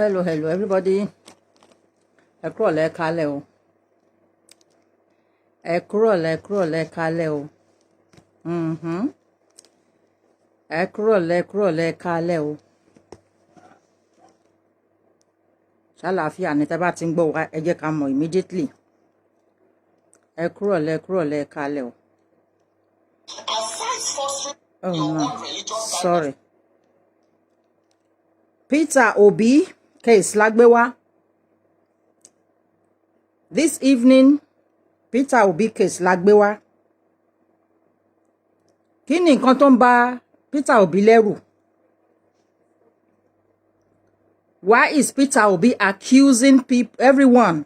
Hello, everybody. Ẹ kúrọ̀lẹ́ kálẹ̀ o. Ẹ kúrọ̀lẹ́ kálẹ̀ o. Ẹ kúrọ̀lẹ́ kálẹ̀ o. Ṣàlàáfíà ni tẹ́ bá ti ń gbọ́ wa, ẹ jẹ́ ká mọ̀ immediately. Ẹ kúrọ̀lẹ́ kálẹ̀ o. Oh no, sorry. Peter Obi case lágbé wá. This evening, Peter Obi case lágbé wá. Kí ni nǹkan tó ń bá Peter Obi lẹ́rù? Why is Peter Obi accusing everyone?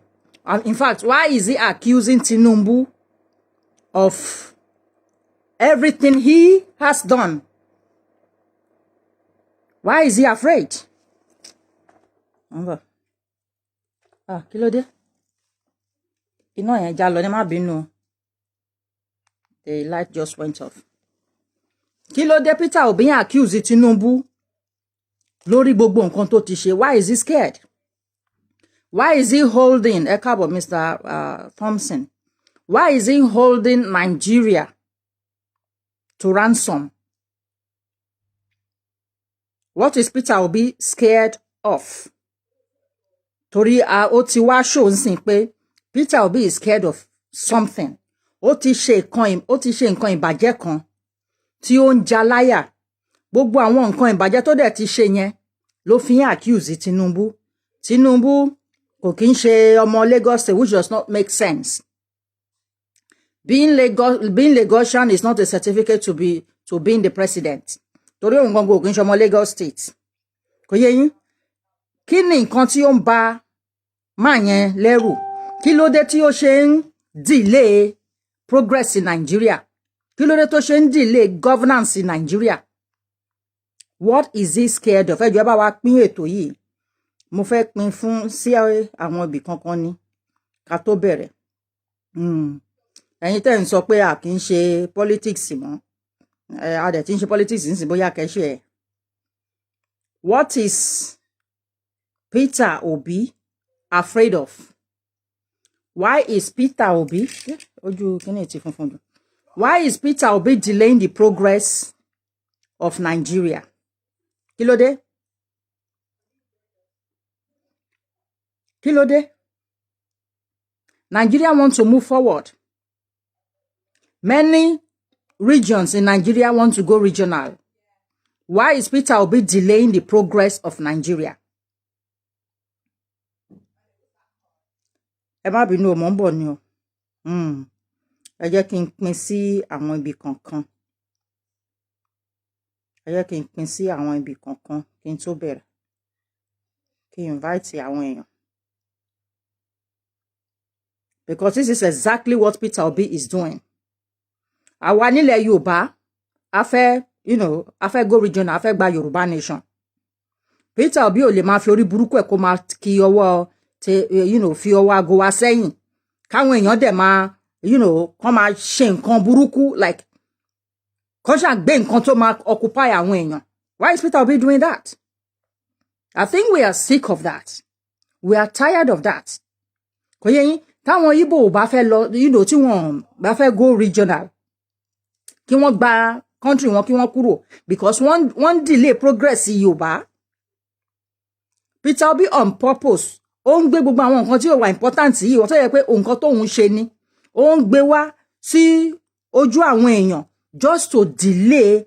In fact, why is he accusing Tinubu of everything he has done? Why is he afraid? Kí ló dé? Iná yẹn já lọ ní má bínú. The light just went off. Kí ló dé Peter Obi accuse Tinubu lórí gbogbo nǹkan tó ti ṣe? Why is he scared? Why is he holding, ẹ káàbọ̀ Mr. Thompson? Why is he holding Nigeria to ransom? What is Peter Obi scared of? Torí ó ti wá show nsìn pé Peter Obi is scared of something. Ó ti ṣe nǹkan ìbàjẹ́ kan tí ó ń jaláyà. Gbogbo àwọn nǹkan ìbàjẹ́ tó dẹ̀ ti ṣe yẹn ló fi ń accuse Tinubu. Tinubu kò kí ń ṣe ọmọ Lagos State, which does not make sense. Being Lagosian is not a certificate to being the president. Torí òun gangan kò kí ń ṣe ọmọ Lagos State. Kò yé yín? Kí ni nǹkan tí ó ń ba máa yẹn lẹ́rù? Kí ló dé tí ó ṣe ń delay progress in Nigeria? Kí ló dé tó ṣe ń delay governance in Nigeria? What is he scared of? Ẹ jọ̀ọ́ bá wa pín ètò yìí. Mo fẹ́ pín fún sí àwọn ibì kankan ni ká tó bẹ̀rẹ̀. Ẹ̀yin tẹ́ ń sọ pé a kì í ṣe politics mọ́. A dẹ̀ tí ń ṣe politics ń sìn bóyá kẹ́ ṣe ẹ̀. What is Peter Obi afraid of? Why is Peter Obi ojú kíní ti funfun jù? Why is Peter Obi delaying the progress of Nigeria? Kí ló dé? Kí ló dé? Nigeria wants to move forward. Many regions in Nigeria want to go regional. Why is Peter Obi delaying the progress of Nigeria? Ẹ má bínú, mo ń bọ̀ ni o. Ẹ jẹ́ kí n pín sí àwọn ibi kankan. Ẹ jẹ́ kí n pín sí àwọn ibi kankan kí n tó bẹ̀rẹ̀. Kí n invite àwọn èèyàn. Because this is exactly what Peter Obi is doing. Àwa nílẹ̀ Yorùbá, a fẹ́ go regional, a fẹ́ gba Yorùbá nation. Peter Obi ò lè máa fi orí burúkú ẹ̀ kó máa kí ọwọ́ fi ọwọ́ ago wa sẹ́yìn. Káwọn èèyàn dẹ̀ máa kán máa ṣe nǹkan burúkú like kán ṣáà gbé nǹkan tó máa occupy àwọn èèyàn. Why is Peter Obi doing that? I think we are sick of that. We are tired of that. Kò yé yín, táwọn Igbo ò bá fẹ́ lọ, tí wọ́n bá fẹ́ go regional, kí wọ́n gba country wọn kí wọ́n kúrò because wọ́n delay progress Yorùbá. Peter Obi on purpose ó ń gbé gbogbo àwọn nǹkan tí ó wà important yìí wọ́n tó yẹ pé nǹkan tóun ṣe ni ó ń gbé wá sí ojú àwọn èèyàn just to delay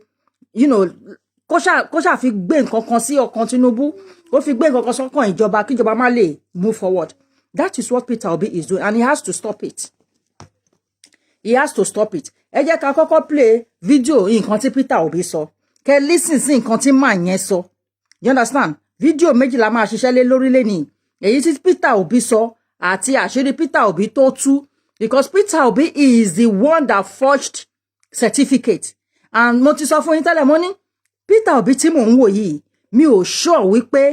kó ṣáà fi gbé nǹkan kan sí ọkàn Tinubu, kó fi gbé nǹkan kan sọ́kàn ìjọba kíjọba má lè move forward. That is what Peter Obi is doing and he has to stop it. He has to stop it. Ẹ jẹ́ ká kọ́kọ́ play video nǹkan tí Peter Obi sọ. Kẹ́ listen sí nǹkan tí man yẹn sọ. You understand? Video méjì la máa ṣiṣẹ́ lé lórí lẹ́ni. Èyí tí Peter Obi sọ àti àṣírí Peter Obi tó tú. Because Peter Obi is the one that forged certificate. And mo ti sọ fún yín tẹ́lẹ̀ mo ní Peter Obi tí mò ń wò yìí mi ò sure wípé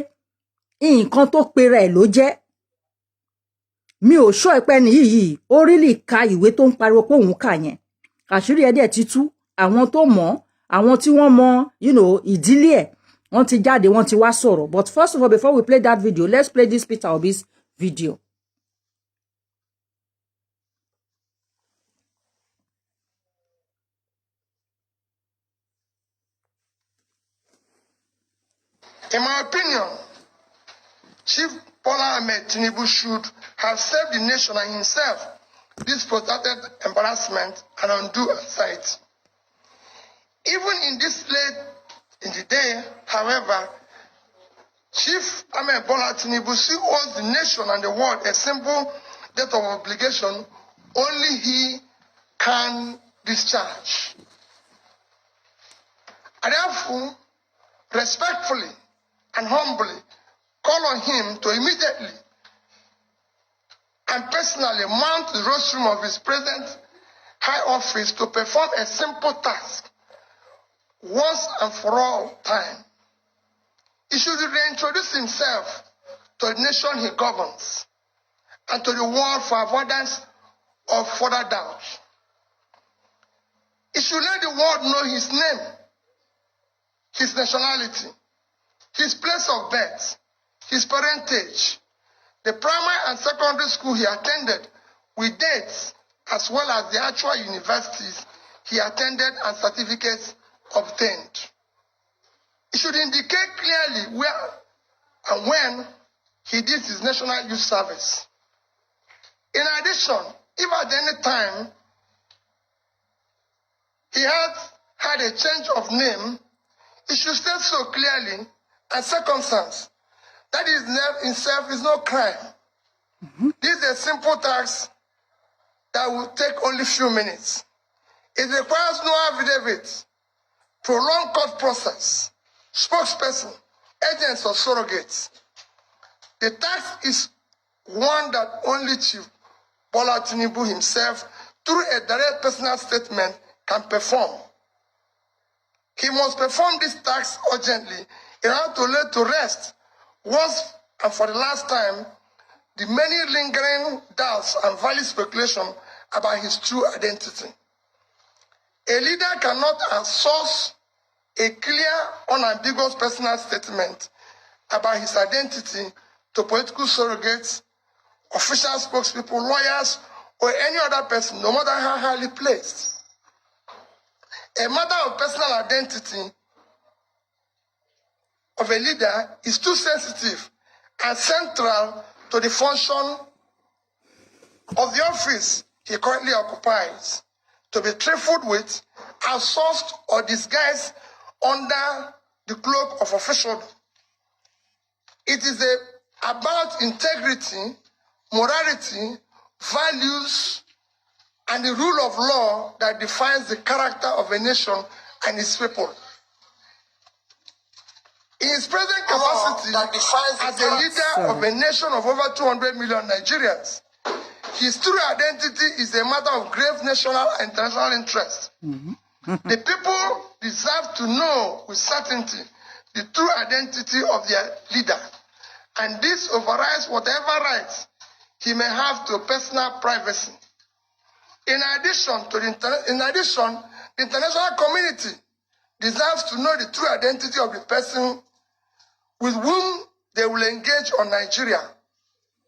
nǹkan tó pera ẹ̀ ló jẹ́. Mi ò sure pé ẹni yìí ó really ka ìwé tó ń pariwo pé òun kà yẹn. Àṣírí ẹ̀ dẹ̀ ti tú. Àwọn tó mọ̀, àwọn tí wọ́n mọ̀ ìdílé ẹ̀, Want ti jáde, want ti wá sọ̀rọ̀. But first of all, before we play that video, let's play this Peter Obi's video. In my opinion, Chief Bola Ahmed Tinubu should have saved the nation and himself this protracted embarrassment and undue anxiety. Even in this late in the day, however, Chief Ahmed Bola Tinubu still owes the nation and the world a simple debt of obligation only he can discharge. I therefore respectfully and humbly call on him to immediately and personally mount the rostrum of his present high office to perform a simple task once and for all time. He should reintroduce himself to the nation he governs and to the world for avoidance of further doubt. He should let the world know his name, his nationality, his place of birth, his parentage, the primary and secondary school he attended with dates, as well as the actual universities he attended and certificates obtained. It should indicate clearly where and when he did his national youth service. In addition, if at any time he had a change of name, it should state so clearly and circumstance that his name itself is no crime. This is a simple task that will take only a few minutes. It requires no affidavit, prolonged court process, spokesperson, agents or surrogates. The task is one that only Chief Bola Tinubu himself, through a direct personal statement, can perform. He must perform this task urgently in order to lay to rest, once and for the last time, the many lingering doubts and valid speculation about his true identity. A leader cannot outsource a clear, unambiguous personal statement about his identity to political surrogates, official spokespeople, lawyers, or any other person, no matter how highly placed. A matter of personal identity of a leader is too sensitive and central to the function of the office he currently occupies to be trifled with, outsourced, or disguised under the cloak of officialdom. It is about integrity, morality, values, and the rule of law that defines the character of a nation and its people. In his present capacity as a leader of a nation of over 200 million Nigerians, his true identity is a matter of grave national and international interest. The people deserve to know with certainty the true identity of their leader, and this overrides whatever rights he may have to personal privacy. In addition, the international community deserves to know the true identity of the person with whom they will engage on Nigeria.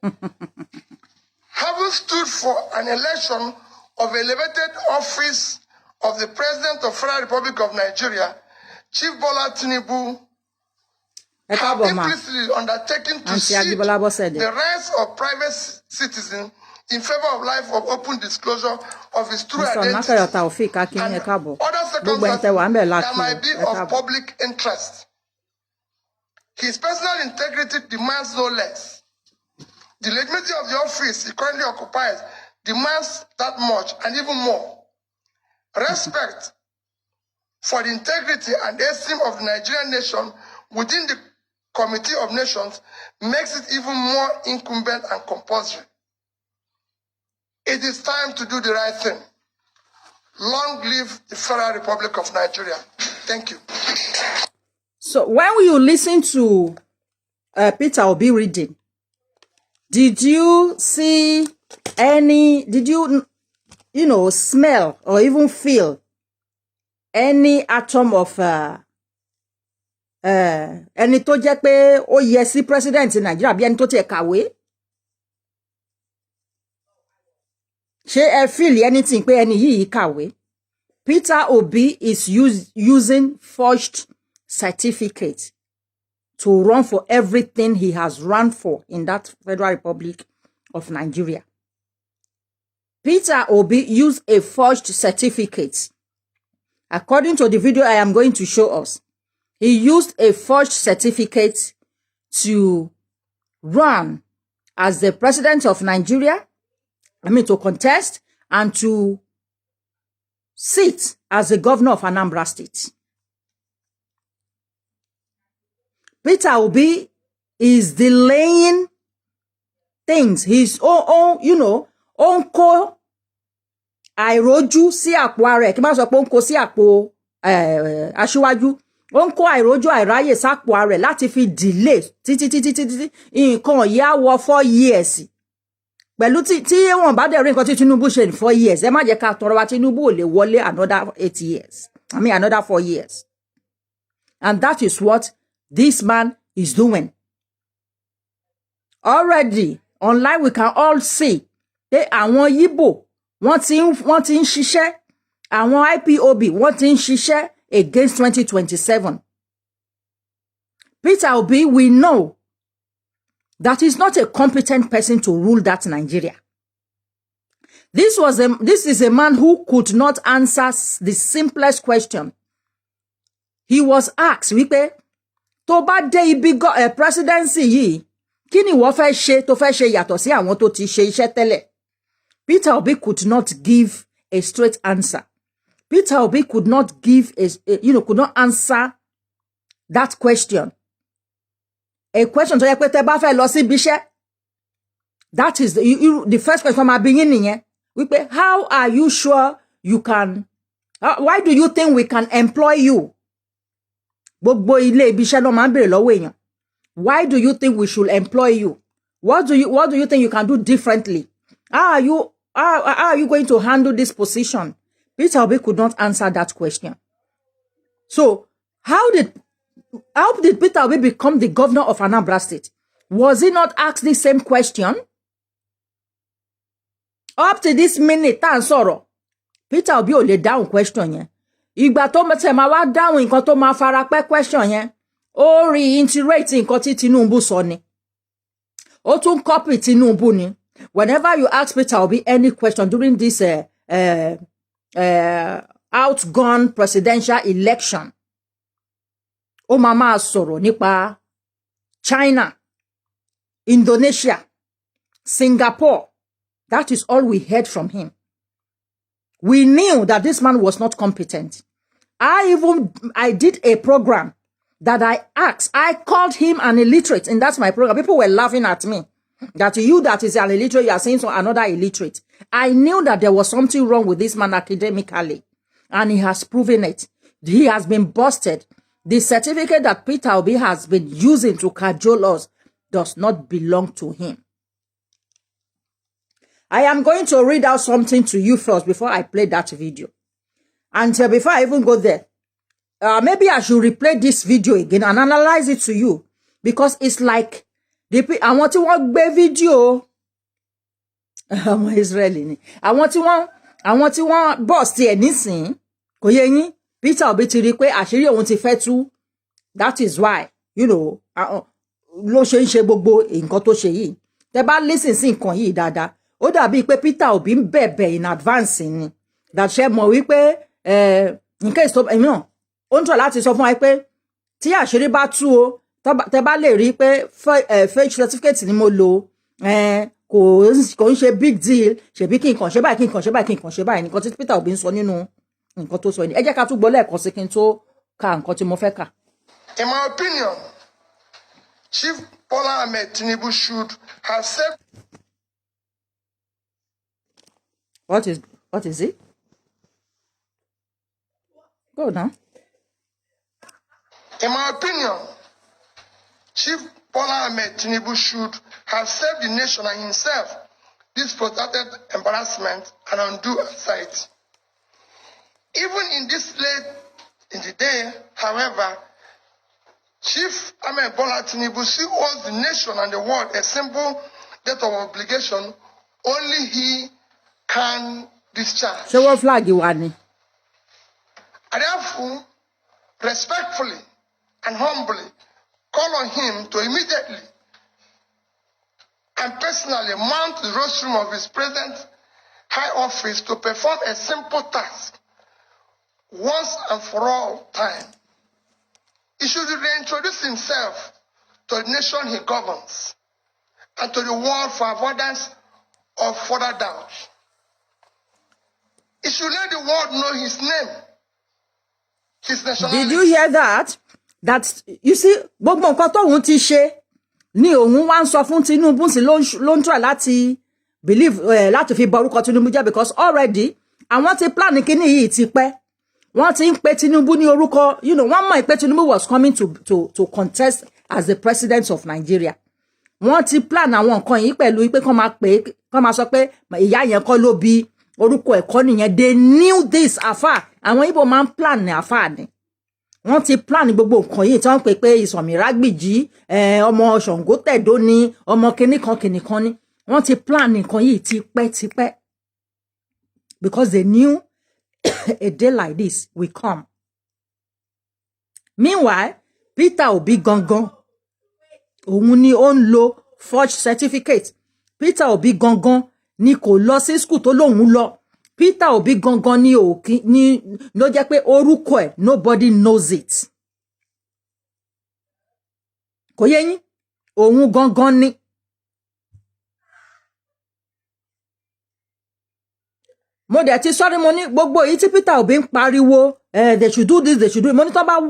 Having stood for an election of elevated office of the President of the Federal Republic of Nigeria, Chief Bola Tinubu have implicitly undertaken to cede the rights of private citizens in favor of life of open disclosure of his true identity and other circumstances that might be of public interest. His personal integrity demands no less. The legitimacy of the office he currently occupies demands that much and even more. Respect for the integrity and esteem of the Nigerian nation within the Committee of Nations makes it even more incumbent and compulsory. It is time to do the right thing. Long live the Federal Republic of Nigeria. Thank you. So when you listen to Peter Obi reading, did you see did you smell or even feel any atom of ẹni tó jẹ́ pé ó yẹ sí president Nigeria bí ẹni tó tiẹ̀ kàwé. Ṣé ẹ feel anything pé ẹni yìí kàwé? Peter Obi is using forged certificates to run for everything he has run for in that Federal Republic of Nigeria. Peter Obi used a forged certificate. According to the video I am going to show us, he used a forged certificate to run as the president of Nigeria, to contest and to sit as the governor of Anambra State. Peter Obi is delaying things. He's onko àìrójú sí àpò ààrẹ kí má sọ pé onko sí àpò aṣíwájú onko àìrójú àìráyè sápò ààrẹ láti fi delay títí nǹkan yìí á wọ 4 years pẹ̀lú tí wọ́n bá dẹ̀ rí nǹkan tí Tinubu ṣe ní 4 years ẹ má jẹ́ ká tọrọ wa Tinubu ò lè wọlé another 8 years another 4 years, and that is what this man is doing. Already online we can all see pé àwọn Yíbò wọ́n ti ń ṣiṣẹ́, àwọn IPOB wọ́n ti ń ṣiṣẹ́ against 2027. Peter Obi, we know that is not a competent person to rule that Nigeria. This is a man who could not answer the simplest question. He was asked, wípé tó bá dé ibi presidency yìí, kí ni wọ́n fẹ́ ṣe tó fẹ́ ṣe yàtọ̀ sí àwọn tó ti ṣe iṣẹ́ tẹ́lẹ̀? Peter Obi could not give a straight answer. Peter Obi could not give could not answer that question. A question tó yẹ pé tẹ́ bá fẹ́ lọ sí iṣẹ́. That is the first question ma bi yin nìyẹn. Wípé how are you sure you can why do you think we can employ you? Gbogbo ilé ibi iṣẹ́ ló máa ń bèrè lọ́wọ́ èèyàn. Why do you think we should employ you? What do you think you can do differently? How are you going to handle this position? Peter Obi could not answer that question. So how did Peter Obi become the governor of Anambra State? Was he not asked the same question? Up to this minute, tá ń sọ̀rọ̀, Peter Obi ò lè dáhùn question yẹn. Ìgbà tó tẹ̀ máa wá dáhùn nǹkan tó máa fara pẹ́ question yẹn, ó reiterate nǹkan tí Tinubu sọ ni. Ó tún copy Tinubu ni. Whenever you ask Peter Obi any question during this outgone presidential election, ó máa sọ̀rọ̀ nípa China, Indonesia, Singapore. That is all we heard from him. We knew that this man was not competent. I did a program that I called him an illiterate, and that's my program. People were laughing at me. That you that is an illiterate, you are saying so another illiterate. I knew that there was something wrong with this man academically, and he has proven it. He has been busted. The certificate that Peter Obi has been using to cajole us does not belong to him. I am going to read out something to you first before I play that video. And before I even go there, maybe I should replay this video again and analyze it to you. Because it's like, I want to watch the video. I'm Israeli. I want to want boss ti anything. Kò yé yín, Peter Obi ti rí pé àṣírí òun ti fẹ́ tú. That is why, ló ṣe ń ṣe gbogbo nǹkan tó ṣe yìí. Tẹ́ bá listen sí nǹkan yìí dáadáa. Ó dàbí pé Peter Obi ń bẹ̀bẹ̀ in advance ni. That ṣe mọ̀ wípé in case tó ó ń tọ́ láti sọ fún wa pé tí àṣírí bá tú o, tẹ́ bá lè rí pé fake certificate ni mo lò, kò ń ṣe big deal, ṣebí kí n kàn ṣe báyìí, kí n kàn ṣe báyìí, kí n kàn ṣe báyìí. Nǹkan tí Peter Obi ń sọ nínú nǹkan tó sọ ni. Ẹ jẹ́ ká tún gbọ́ lẹ́ẹ̀kan sí kí n tó ka nǹkan tí mo fẹ́ kà. In my opinion, Chief Bola Ahmed Tinubu should have said. What is it? Go now. In my opinion, Chief Bola Ahmed Tinubu should have saved the nation and himself this protracted embarrassment and undue anxiety. Even in this late in the day, however, Chief Ahmed Bola Tinubu owes the nation and the world a simple debt of obligation only he can discharge. Ṣé wọ́n flag wa ni? I therefore respectfully and humbly call on him to immediately and personally mount the rostrum of his present high office to perform a simple task once and for all time. He should reintroduce himself to the nation he governs and to the world for avoidance of further doubt. He should let the world know his name, his nationality. Did you hear that? That, you see, gbogbo nǹkan tóun ti ṣe ni òun wá ń sọ fún Tinubu sí ló ń try láti believe láti fi bà orúkọ Tinubu jẹ́, because already àwọn ti plan kíní yìí ti pẹ́. Wọ́n ti ń pe Tinubu ní orúkọ, you know, wọ́n mọ̀ pé Tinubu was coming to contest as the president of Nigeria. Wọ́n ti plan àwọn nǹkan yìí pẹ̀lú pé kán máa sọ pé ìyá yẹn kọ́ ló bí, orúkọ ẹ̀kọ́ nìyẹn. They knew this afar. Àwọn Igbo máa ń plan ní afar ni. Wọ́n ti plan gbogbo nǹkan yìí tí wọ́n pè pé Ìsọ̀mìrágbìjí, ọmọ Ṣàngó Tẹ̀dó ni, ọmọ kìnìkan ni. Wọ́n ti plan nǹkan yìí tipẹ́. Because they knew a day like this will come. Meanwhile, Peter Obi gangan, òun ni ó ń lo forged certificate. Peter Obi gangan ni kò lọ sí school tó lóun lọ. Peter Obi gangan ni ló jẹ́ pé orúkọ ẹ̀ nobody knows it. Kò yé yín, òun gangan ni. Mo dẹ̀ ti sọ́rí mo ní gbogbo èyí tí Peter Obi ń pariwo they should do this, they should do it. Mo ní tán bá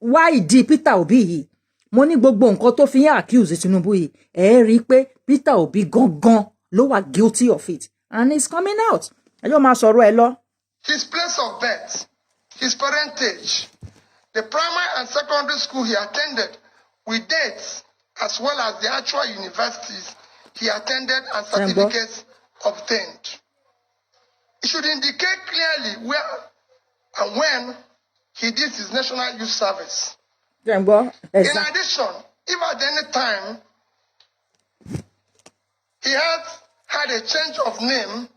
wá ìdí Peter Obi yìí, mo ní gbogbo nǹkan tó fi ń accuse Tinubu yìí, rí pé Peter Obi gangan ló wà guilty of it, and it's coming out. Ẹjọ́ máa sọ̀rọ̀ ẹ lọ. His place of birth, his parentage, the primary and secondary school he attended with dates, as well as the actual universities he attended and certificates obtained. It should indicate clearly where and when he did his national youth service. In addition, if at any time he had a change of name,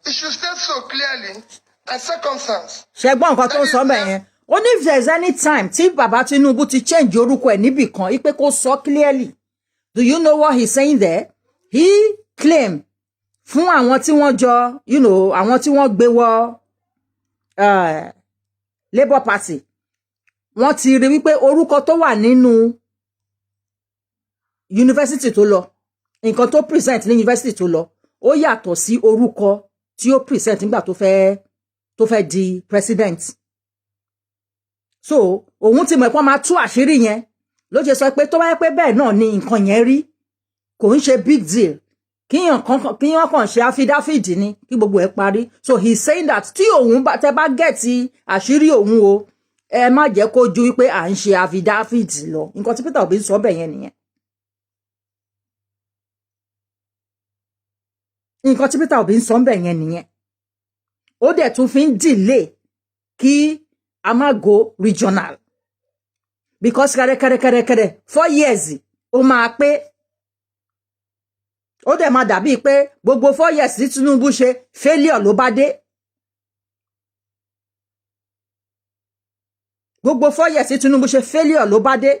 it should state so clearly and circumstance. Ṣẹ́gbọ́n nǹkan tó ń sọ bẹ́ẹ̀ yẹn. Only if there's any time tí Baba Tinubu ti change orúkọ ẹ̀ níbì kan, ipe kó sọ clearly. Do you know what he's saying there? He claimed fún àwọn tí wọ́n jọ, you know, àwọn tí wọ́n gbé wọ Labour Party, wọ́n ti rí wípé orúkọ tó wà nínú university tó lọ, nǹkan tó present ní university tó lọ, ó yàtọ̀ sí orúkọ tí ó present nígbà tó fẹ́ di president. So òun ti mọ̀ pé wọ́n máa tú àṣírí yẹn, ló ṣe sọ pé tó bá yẹ pé bẹ́ẹ̀ náà ni nǹkan yẹn rí, kò ń ṣe big deal. Kíyàn kàn ṣe affidavit ni kí gbogbo ẹ̀ parí. So he's saying that tí òun tẹ́ bá gẹ̀ẹ́tì àṣírí òun o, ẹ má jẹ́ kó ju wípé à ń ṣe affidavit lọ. Nǹkan tí Peter Obi sọ bẹ́ẹ̀ yẹn nìyẹn. Nǹkan tí Peter Obi sọ bẹ́ẹ̀ yẹn nìyẹn. Ó dẹ̀ tún fi ń delay kí a má go regional. Because kẹ́rẹ́kẹ́rẹ́ 4 years ó máa pé. Ó dẹ̀ máa dàbí pé gbogbo 4 years tí Tinubu ṣe failure ló bá dé. Gbogbo 4 years tí Tinubu ṣe failure ló bá dé.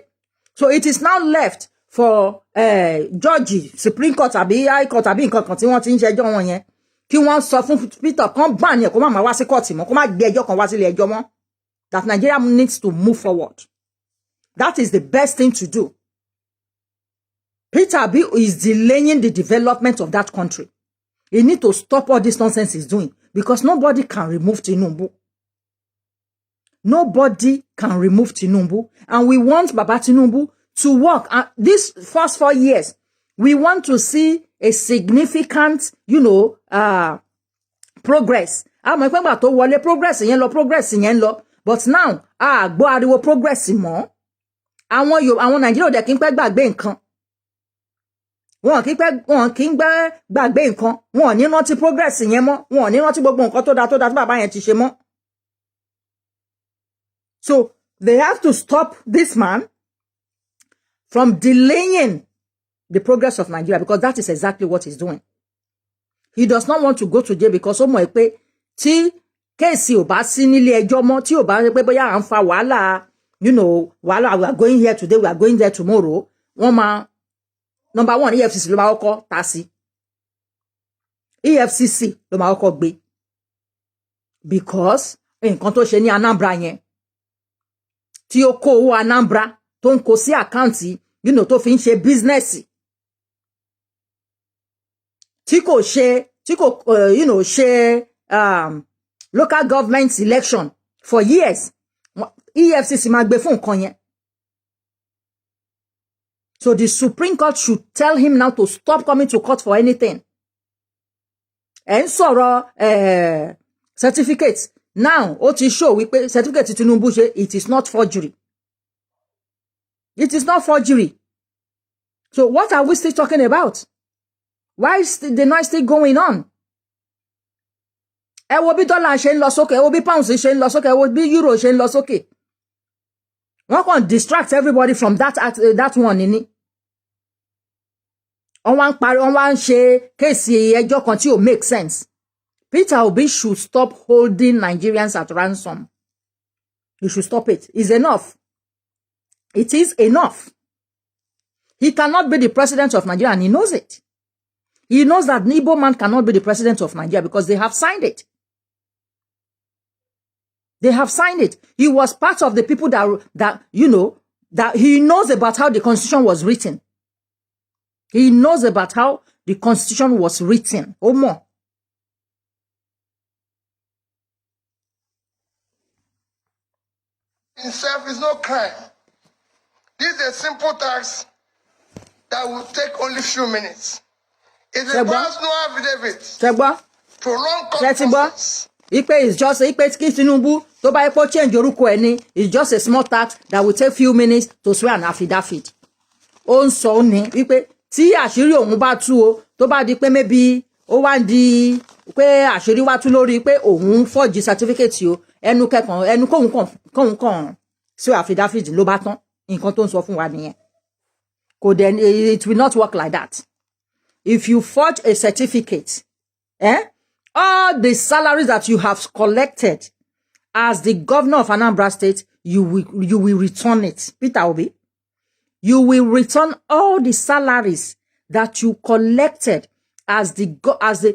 So it is now left for Judge Supreme Court àbí High Court àbí nǹkan kan tí wọ́n ti ń ṣẹjọ́ wọn yẹn, kí wọ́n sọ fún Peter kan ban yẹn kó má wá sí court mọ́, kó má gbé ẹjọ́ kan wá sílé ẹjọ́ mọ́. That Nigeria needs to move forward. That is the best thing to do. Peter Obi is delaying the development of that country. He need to stop all this nonsense he's doing, because nobody can remove Tinubu. Nobody can remove Tinubu. And we want Baba Tinubu to work. And this first 4 years, we want to see a significant, you know, progress. Àmọ́ pé gbà tó wọlé progress yẹn lọ. But now, gbọ́ ariwo progress mọ́. Àwọn Nàìjíríà ò dẹ̀ kí ń pẹ́ gbàgbé nǹkan. Wọn kì í gbàgbé nǹkan. Wọn ò ní rántí progress yẹn mọ́. Wọn ò ní rántí gbogbo nǹkan tó dáa tí bàbá yẹn ti ṣe mọ́. So They have to stop this man from delaying the progress of Nigeria, because that is exactly what he's doing. He does not want to go to jail because ó mọ̀ pé tí case ò bá sí nílé ẹjọ́ mọ́, tí ò bá pé bóyá à ń fa wàhálà, you know, wàhálà, we are going here today, we are going there tomorrow. Wọ́n máa, number one, EFCC ló máa kọ́kọ́ ta sí. EFCC ló máa kọ́kọ́ gbé. Because nǹkan tó ṣe ní Anambra yẹn, tí ó kó owó Anambra tó ń kó sí àkáǹtì, you know, tó fi ń ṣe business. Tí kò ṣe, you know, ṣe local government election for years. EFCC máa gbé fún nǹkan yẹn. So the Supreme Court should tell him now to stop coming to court for anything. Ẹ ń sọ̀rọ̀ certificate. Now, ó ti show wípé certificate Tinubu ṣe, it is not forgery. It is not forgery. So what are we still talking about? Why is the noise still going on? Ẹ wo bí dollar ṣe ń lọ sókè, ẹ wo bí pounds ṣe ń lọ sókè, ẹ wo bí euro ṣe ń lọ sókè. Wọ́n kàn distract everybody from that one ni. Wọ́n wá ń ṣe kéèsì ẹjọ́ kan tí ò make sense. Peter Obi should stop holding Nigerians at ransom. He should stop it. It's enough. It is enough. He cannot be the president of Nigeria, and he knows it. He knows that Igbo man cannot be the president of Nigeria because they have signed it. They have signed it. He was part of the people that you know, that he knows about how the Constitution was written. He knows about how the Constitution was written. Or more. Itself is no crime. This is a simple task that will take only few minutes. It requires no affidavit. Prolonged conferences. Ipe is just Ipe Tinubu tó bá epo change orúkọ ẹ̀ ni, it's just a small task that will take few minutes to swear an affidavit. Ó ń sọ ní wípé tí àṣírí òun bá tú o, tó bá di pé maybe ó wá di pé àṣírí wá tú lórí pé òun forge certificate o, ẹnu kóhun kàn swear affidavit ló bá tán. Nǹkan tó ń sọ fún wa nìyẹn. Kò dẹ̀, it will not work like that. If you forge a certificate, all the salaries that you have collected as the governor of Anambra State, you will return it. Peter Obi, you will return all the salaries that you collected as òṣìṣẹ́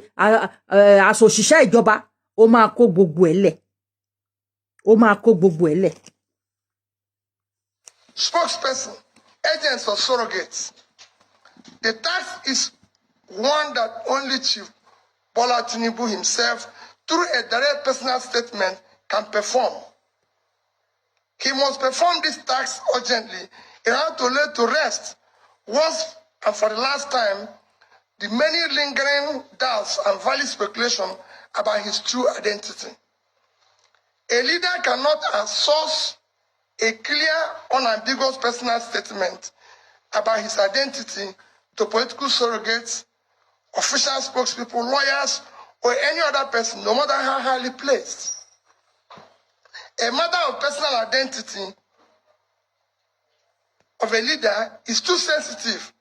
ìjọba. Ó máa kó gbogbo ẹ̀ lẹ̀. Ó máa kó gbogbo ẹ̀ lẹ̀. Spokesperson, agents or surrogates. The task is one that only Chief Bola Tinubu himself, through a direct personal statement, can perform. He must perform this task urgently in order to lay to rest, once and for the last time, the many lingering doubts and valid speculation about his true identity. A leader cannot source a clear, unambiguous personal statement about his identity to political surrogates, official spokespeople, lawyers, or any other person, no matter how highly placed. A matter of personal identity of a leader is too sensitive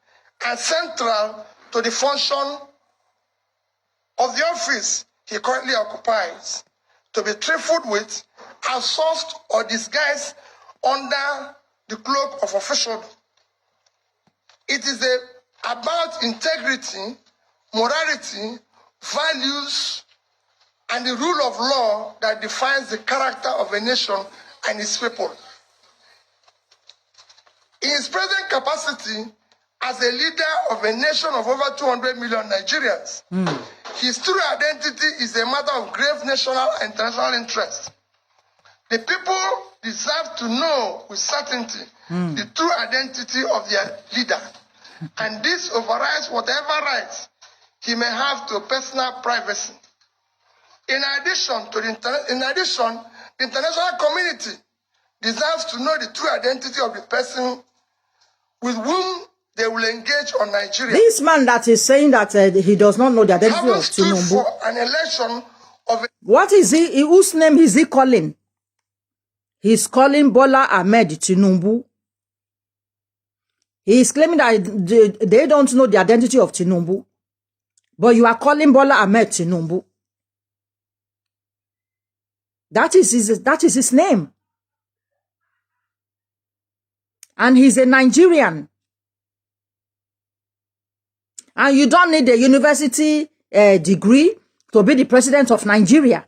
and central to the function of the office he currently occupies to be trifled with, outsourced, or disguised under the cloak of officialdom. It is about integrity, morality, values, and the rule of law that defines the character of a nation and its people. In his present capacity as a leader of a nation of over 200 million Nigerians, his true identity is a matter of grave national and international interest. The people deserve to know with certainty the true identity of their leader, and this overrides whatever rights he may have to personal privacy. In addition, the international community deserves to know the true identity of the person with whom they will engage on Nigeria. This man that is saying that he does not know the identity of Tinubu. For an election of what is he? Whose name is he calling? He's calling Bola Ahmed Tinubu. He is claiming that they don't know the identity of Tinubu. But you are calling Bola Ahmed Tinubu. That is his name. And he's a Nigerian. And you don't need a university degree to be the president of Nigeria.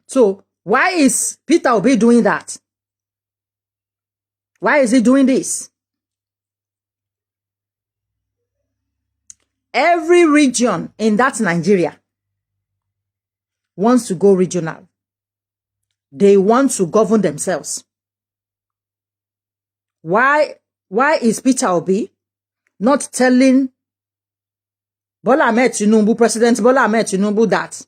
So why is Peter Obi doing that? Why is he doing this? Every region in that Nigeria wants to go regional. They want to govern themselves. Why is Peter Obi not telling Bola Ahmed Tinubu, President Bola Ahmed Tinubu, that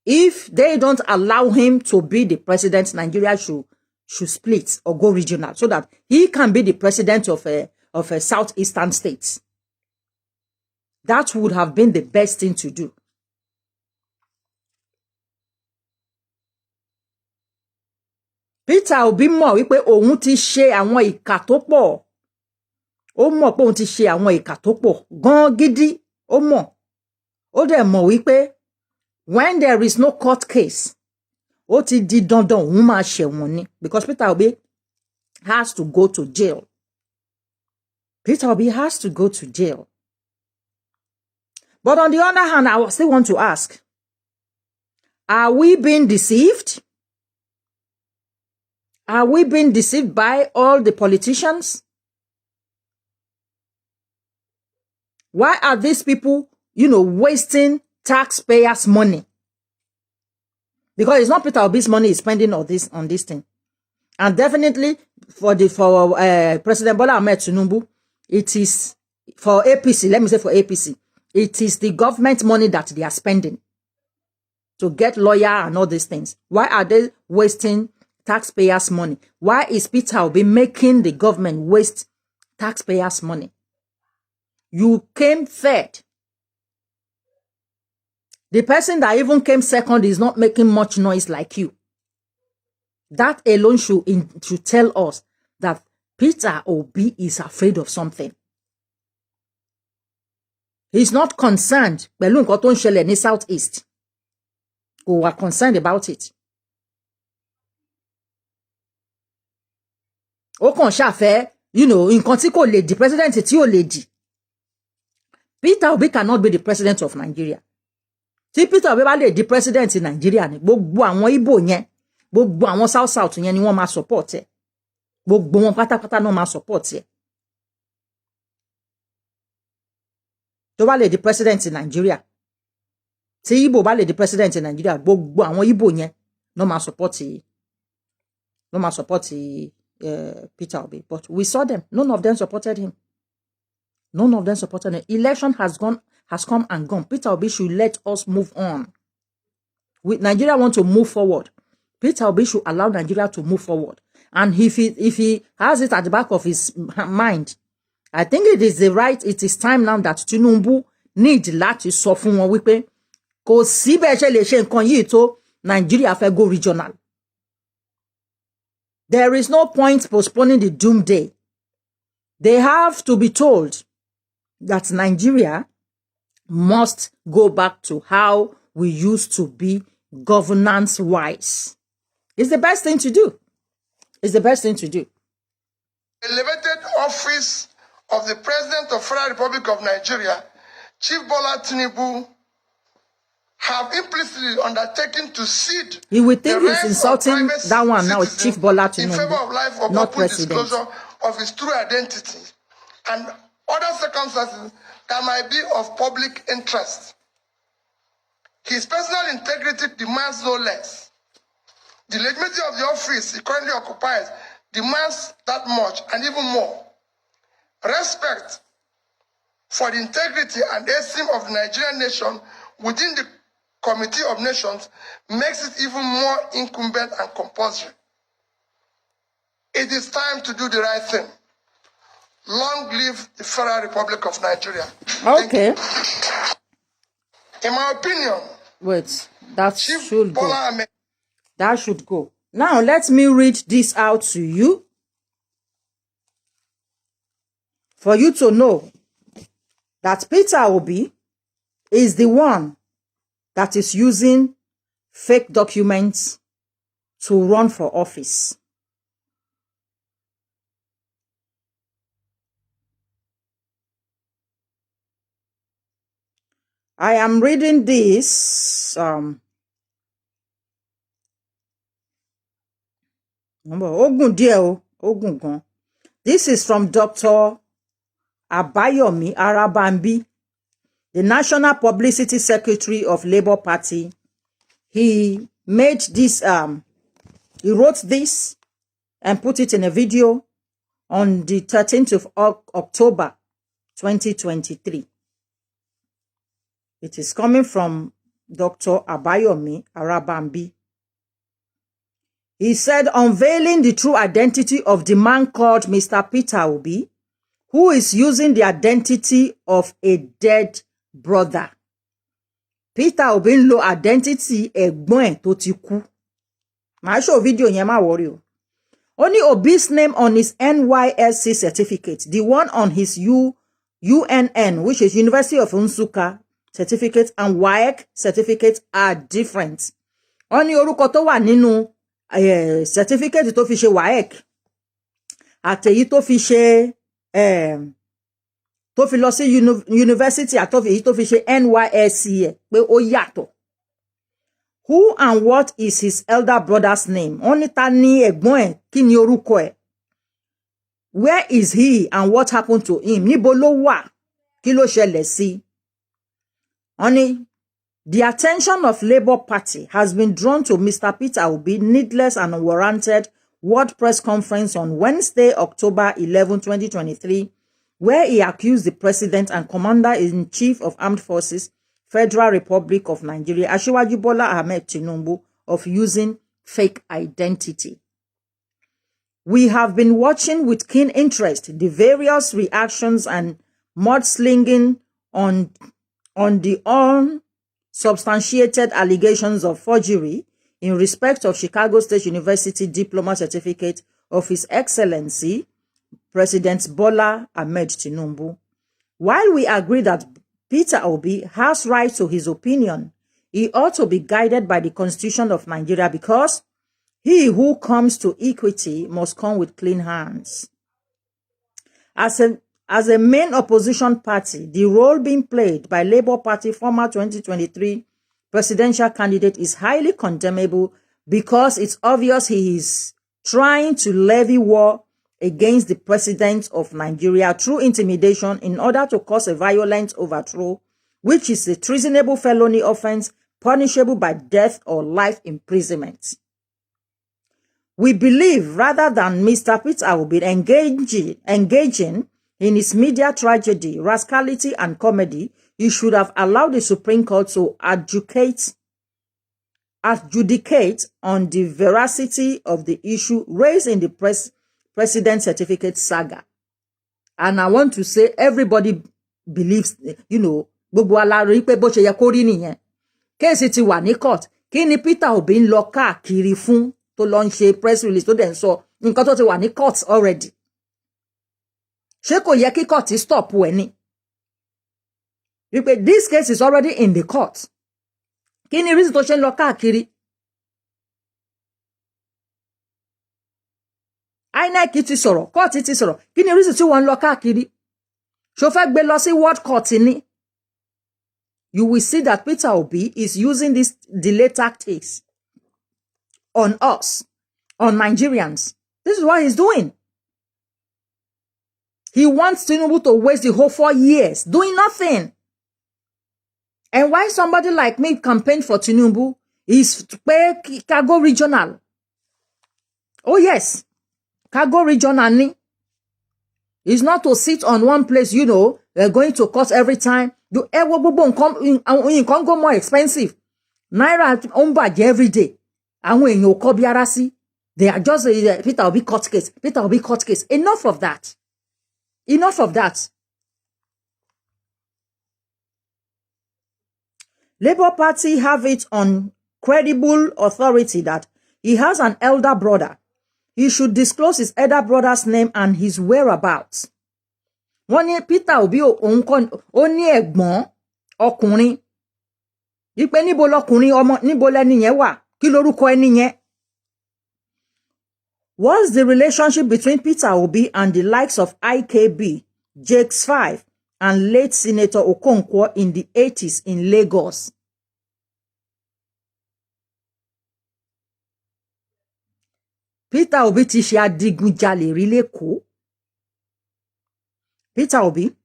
if they don't allow him to be the president, Nigeria should split or go regional so that he can be the president of a southeastern state? That would have been the best thing to do. Peter Obi mọ̀ wípé òun ti ṣe àwọn ìkà tó pọ̀. Ó mọ̀ pé òun ti ṣe àwọn ìkà tó pọ̀ gan gidi. Ó mọ̀. Ó dẹ̀ mọ̀ wípé when there is no court case, ó ti di dandan òun máa ṣẹ̀wọ̀n ni, because Peter Obi has to go to jail. Peter Obi has to go to jail. But on the other hand, I still want to ask, are we being deceived? Are we being deceived by all the politicians? Why are these people, wasting taxpayers' money? Because it's not Peter Obi's money he's spending on this thing. And definitely for President Bola Ahmed Tinubu, it is for APC, let me say for APC, it is the government money that they are spending to get lawyer and all these things. Why are they wasting taxpayers' money? Why is Peter Obi making the government waste taxpayers' money? You came third. The person that even came second is not making much noise like you. That alone should tell us that Peter Obi is afraid of something. He's not concerned. Pẹ̀lú nǹkan tó ń ṣẹlẹ̀ ní Southeast. We are concerned about it. Ó kàn ṣàfẹ́, nǹkan tí kò lè di, president tí ò lè di. Peter Obi cannot be the president of Nigeria. Tí Peter Obi bá lè di president in Nigeria ni, gbogbo àwọn Igbo yẹn, gbogbo àwọn South yẹn ni wọ́n máa support ẹ̀. Gbogbo wọn pátápátá náà máa support ẹ̀. Tó bá lè di president in Nigeria. Tí Igbo bá lè di president in Nigeria, gbogbo àwọn Igbo yẹn náà máa support Peter Obi. But we saw them. None of them supported him. None of them supported him. Election has come and gone. Peter Obi should let us move on. Nigeria want to move forward. Peter Obi should allow Nigeria to move forward. And if he has it at the back of his mind, I think it is time now that Tinubu need láti sọ fún wọn wípé kò sí bẹ́ẹ̀ ṣe lè ṣe nǹkan yìí tó Nigeria fẹ́ go regional. There is no point postponing the doomsday. They have to be told that Nigeria must go back to how we used to be governance-wise. It's the best thing to do. It's the best thing to do. Elevated office of the President of Federal Republic of Nigeria, Chief Bola Tinubu, have implicitly undertaken to cede. You would think he's insulting that one now, Chief Bola Tinubu, in favor of life or not open president. disclosure of his true identity and other circumstances that might be of public interest. His personal integrity demands no less. The legitimacy of the office he currently occupies demands that much and even more. Respect for the integrity and esteem of the Nigerian nation within the Committee of Nations makes it even more incumbent and compulsory. It is time to do the right thing. Long live the Federal Republic of Nigeria. Okay. In my opinion, Wait, that Chief should go. Bola Ahmed. That should go. Now, let me read this out to you for you to know that Peter Obi is the one that is using fake documents to run for office. I am reading this This is from Dr. Abayomi Arabambi, the National Publicity Secretary of Labour Party. He made this, he wrote this and put it in a video on the 13th of October 2023. It is coming from Dr. Abayomi Arabambi. He said, unveiling the true identity of the man called Mr. Peter Obi, who is using the identity of a dead brother. Peter Obi ń lo identity ẹ̀gbọ́n ẹ̀ tó ti kú. Màá show video yẹn, má worry o. Only Obi's name on his NYSC certificate, the one on his UNN, which is University of Nsukka certificate, and WAEC certificate are different. Only orúkọ tó wà nínú certificate tó fi ṣe WAEC àtèyí tó fi ṣe tó fi lọ sí university àtèyí tó fi ṣe NYSC pé ó yàtọ̀. Who and what is his elder brother's name? Ó ní ta ni ẹ̀gbọ́n ẹ̀, kí ni orúkọ ẹ̀? Where is he and what happened to him? Níbo ló wà? Kí ló ṣẹlẹ̀ sí? Only the attention of Labour Party has been drawn to Mr. Peter Obi needless and unwarranted World Press Conference on Wednesday, October 11, 2023, where he accused the President and Commander-in-Chief of Armed Forces, Federal Republic of Nigeria, Asiwaju Bola Ahmed Tinubu, of using fake identity. We have been watching with keen interest the various reactions and mudslinging on the unsubstantiated allegations of forgery in respect of Chicago State University diploma certificate of His Excellency President Bola Ahmed Tinubu. While we agree that Peter Obi has right to his opinion, he ought to be guided by the Constitution of Nigeria, because he who comes to equity must come with clean hands. As a main opposition party, the role being played by Labour Party former 2023 presidential candidate is highly condemnable, because it's obvious he is trying to levy war against the president of Nigeria through intimidation in order to cause a violent overthrow, which is a treasonable felony offense punishable by death or life imprisonment. We believe rather than Mr. Peter Obi engaging in his media tragedy, rascality, and comedy, he should have allowed the Supreme Court to adjudicate on the veracity of the issue raised in the President Certificate saga. And I want to say, everybody believes, gbogbo alárí pé bó ṣe yẹ kó rí nìyẹn. Kéèsì ti wà ní court. Kí ni Peter Obi ń lọ káàkiri fún tó lọ ń ṣe press release tó dẹ̀ ń sọ nǹkan tó ti wà ní court already? Ṣé kò yẹ kí court stop ẹ̀ ni? Wípé this case is already in the court. Kí ni reason tó ṣe ń lọ káàkiri? INEC ti sọ̀rọ̀, court ti sọ̀rọ̀. Kí ni reason tí wọ́n ń lọ káàkiri? Ṣó fẹ́ gbé lọ sí world court ni? You will see that Peter Obi is using this delay tactics on us, on Nigerians. This is what he's doing. He wants Tinubu to waste the whole 4 years doing nothing. And why somebody like me campaign for Tinubu is Chicago regional. Oh yes, Chicago regional ni. It's not to sit on one place, going to court every time. You can't go more expensive. Naira bàjẹ́ every day. Àwọn èèyàn ò kọ́ bí ara sí. They are just Peter Obi court case. Peter Obi court case. Enough of that. Enough of that. Labour Party have it on credible authority that he has an elder brother. He should disclose his elder brother's name and his whereabouts. Wọ́n ní Peter Obi òun kọ́ ó ní ẹ̀gbọ́n ọkùnrin. Wípé níbo lọkùnrin ọmọ níbo lẹni yẹn wà? Kí lorúkọ ẹni yẹn? What's the relationship between Peter Obi and the likes of IKB, Jakes 5, and late Senator Okonkwo in the 80s in Lagos? Peter Obi ti ṣe adigunjalè rí l'Ékòó. Peter Obi,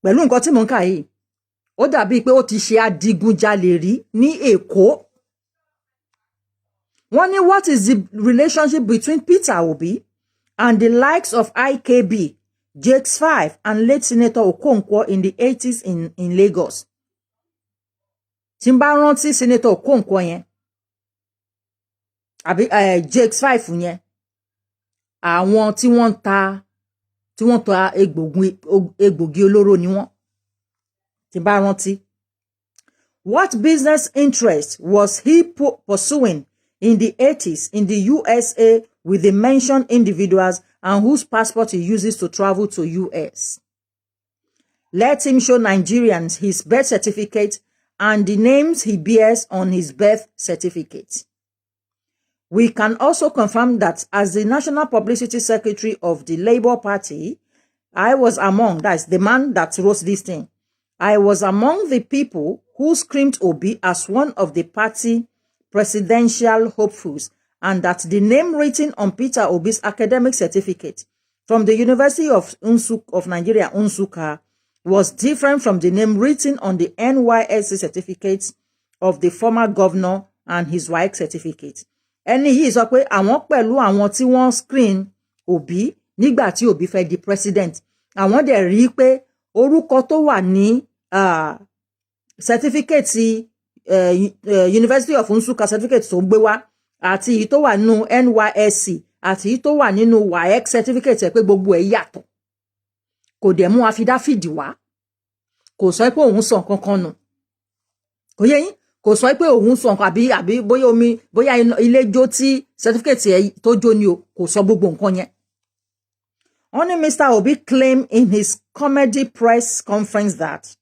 pẹ̀lú nǹkan tí mò ń kà yìí, ó dàbí pé ó ti ṣe adigunjalè rí ní Èkó. Wọ́n ní what is the relationship between Peter Obi and the likes of IKB, Jakes 5, and late Senator Okonkwo in the 80s in Lagos? Tí n bá rántí Senator Okonkwo yẹn, àbí Jakes 5 yẹn, àwọn tí wọ́n ta egbògi olóró ni wọ́n. Tí n bá rántí. What business interest was he pursuing in the 80s in the USA with the mentioned individuals and whose passport he uses to travel to US? Let him show Nigerians his birth certificate and the names he bears on his birth certificate. We can also confirm that as the National Publicity Secretary of the Labour Party, I was among, that's the man that wrote this thing, I was among the people who screamed Obi as one of the party presidential hopefuls, and that the name written on Peter Obi's academic certificate from the University of Nigeria, Nsukka, was different from the name written on the NYSC certificates of the former governor and his WAEC certificate. Ẹni yìí sọ pé àwọn pẹ̀lú àwọn tí wọ́n screen Obi nígbà tí Obi fẹ́ di president. Àwọn dẹ̀ rí pé orúkọ tó wà ní certificate University of Nsukka certificate tó gbé wá àti èyí tó wà nínú NYSC àti èyí tó wà nínú WAEC certificate pé gbogbo ẹ̀ yàtọ̀. Kò dẹ̀ mú affidavit wá. Kò sọ pé òun sọ nǹkan kan nù. Kò yé yín? Kò sọ pé òun sọ nǹkan àbí bóyá ilé jó tí certificate ẹ̀ tó jó ni o. Kò sọ gbogbo nǹkan yẹn. Only Mr. Obi claimed in his comedy press conference that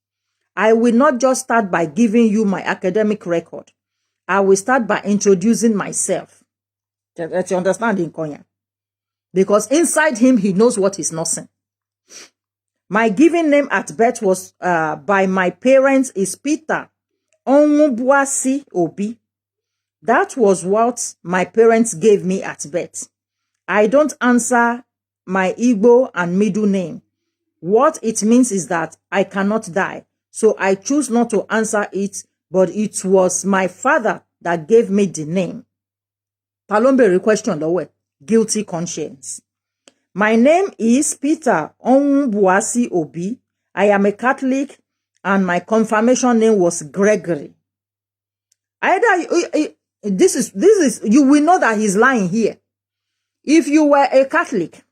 I will not just start by giving you my academic record. I will start by introducing myself. Let's understand in Konya. Because inside him, he knows what he's not saying. My given name at birth was by my parents is Peter Obi. That was what my parents gave me at birth. I don't answer my Igbo and middle name. What it means is that I cannot die. So I choose not to answer it, but it was my father that gave me the name. Palombe question lọ́wọ́ ẹ̀. Guilty conscience. My name is Peter Obi. I am a Catholic and my confirmation name was Gregory. Either this is you will know that he's lying here. If you were a Catholic,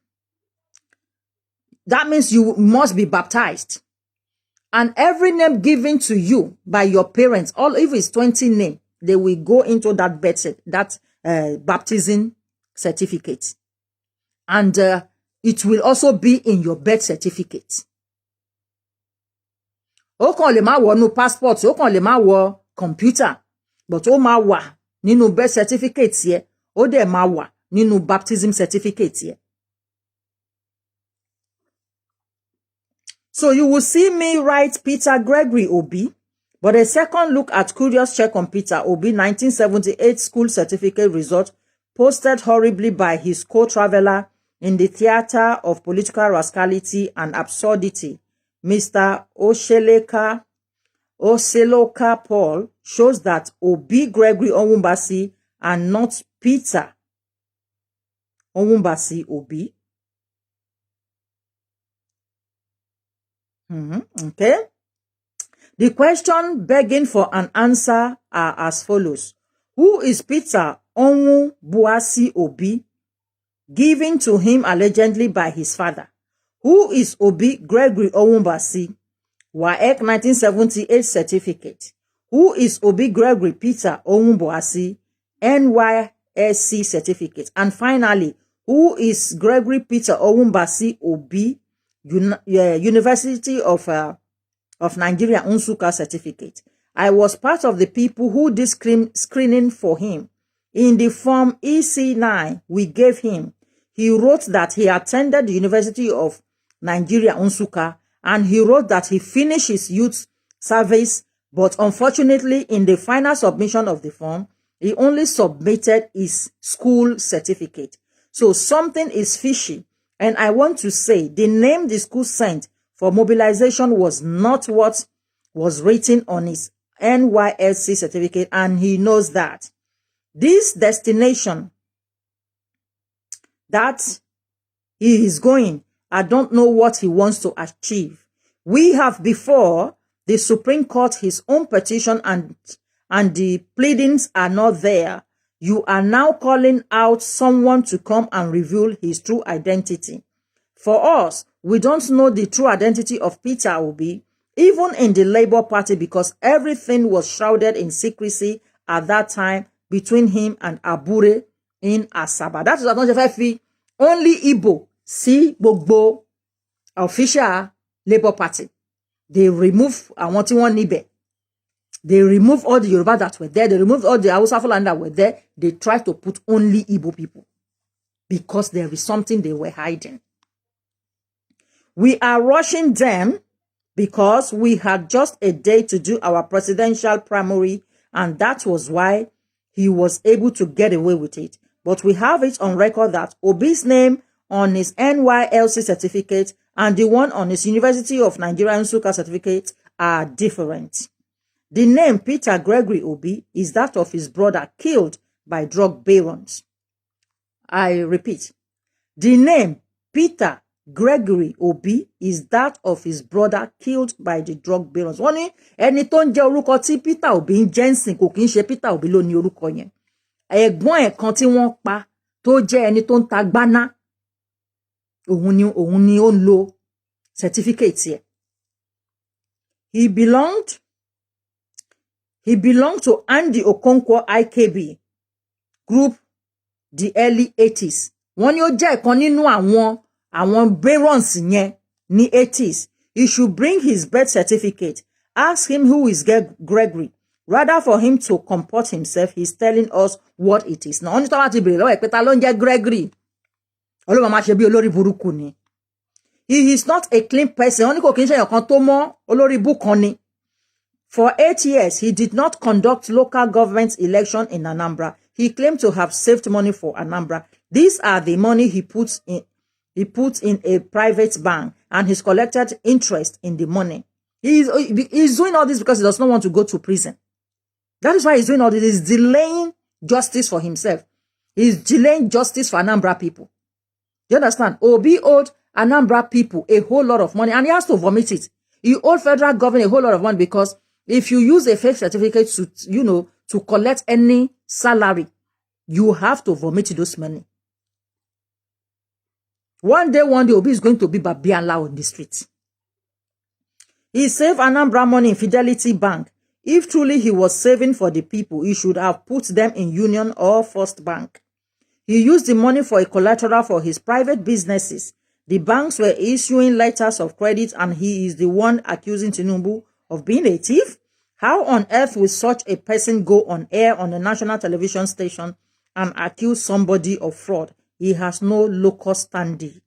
that means you must be baptized. And every name given to you by your parents, all if it's 20 names, they will go into that baptism certificate. And it will also be in your birth certificate. Ó kàn lè má wọ no passport, ó kàn lè má wọ computer, but ó máa wà nínú birth certificate yẹ, ó dẹ̀ máa wà nínú baptism certificate yẹ. So you will see me write Peter Gregory Obi, but a second look at curious check on Peter Obi 1978 school certificate result posted horribly by his co-traveler in the theater of political rascality and absurdity, Mr. Oseloka Paul, shows that Obi Gregory Onwumbasi and not Peter Onwumbasi Obi. Okay. The question begging for an answer are as follows. Who is Peter Onwumbasi Obi, given to him allegedly by his father? Who is Obi Gregory Onwumbasi? WAEC 1978 certificate. Who is Obi Gregory Peter Onwumboasi, NYSC certificate? And finally, who is Gregory Peter Onwumboasi Obi, University of Nigeria Nsukka certificate? I was part of the people who did screening for him. In the form EC9 we gave him, he wrote that he attended the University of Nigeria Nsukka, and he wrote that he finished his youth service, but unfortunately in the final submission of the form, he only submitted his school certificate. So something is fishy, and I want to say the name the school sent for mobilization was not what was written on his NYSC certificate, and he knows that. This destination that he is going, I don't know what he wants to achieve. We have before the Supreme Court his own petition, and the pleadings are not there. You are now calling out someone to come and reveal his true identity. For us, we don't know the true identity of Peter Obi, even in the Labour Party, because everything was shrouded in secrecy at that time between him and Abure in Asaba. That is why only Igbo see gbogbo official Labour Party. They remove one Nibe. They remove all the Yoruba that were there. They removed all the Hausa Fulani that were there. They tried to put only Igbo people because there is something they were hiding. We are rushing them because we had just a day to do our presidential primary, and that was why he was able to get away with it. But we have it on record that Obi's name on his NYLC certificate and the one on his University of Nigeria Nsukka certificate are different. The name Peter Gregory Obi is that of his brother killed by drug barons. I repeat, the name Peter Gregory Obi is that of his brother killed by the drug barons. Wọ́n ní ẹni tó ń jẹ́ orúkọ tí Peter Obi ń jẹ́ ńsìn kò kí ń ṣe Peter Obi ló ní orúkọ yẹn. Ẹ̀gbọ́n ẹ̀ kan tí wọ́n pa tó jẹ́ ẹni tó ń ta gbáná, òun ni ó ń lo certificate yẹn. He belonged to Andy Okonkwo IKB group the early 80s. Wọ́n ní ó jẹ́ ìkan nínú àwọn barons yẹn ní 80s. He should bring his birth certificate. Ask him who is Gregory. Rather for him to comport himself, he's telling us what it is. Now, only tó bá ti bèrè lọ́wọ́ ẹ̀ pé ta ló ń jẹ́ Gregory. Olúwa máa ṣe bí olórí burúkú ni. He is not a clean person. Ó ní kò kí ń ṣe èèyàn kan tó mọ́, olórí burúkú kan ni. For 8 years, he did not conduct local government election in Anambra. He claimed to have saved money for Anambra. These are the money he puts in a private bank, and he's collected interest in the money. He's doing all this because he does not want to go to prison. That is why he's doing all this. He's delaying justice for himself. He's delaying justice for Anambra people. You understand? Obi owed Anambra people a whole lot of money, and he has to vomit it. He owed federal government a whole lot of money because if you use a fake certificate to collect any salary, you have to vomit those money. One day, Obi is going to be Babiala on the street. He saved Anambra money in Fidelity Bank. If truly he was saving for the people, he should have put them in Union or First Bank. He used the money for a collateral for his private businesses. The banks were issuing letters of credit, and he is the one accusing Tinubu of being a thief. How on earth will such a person go on air on a national television station and accuse somebody of fraud? He has no local standing.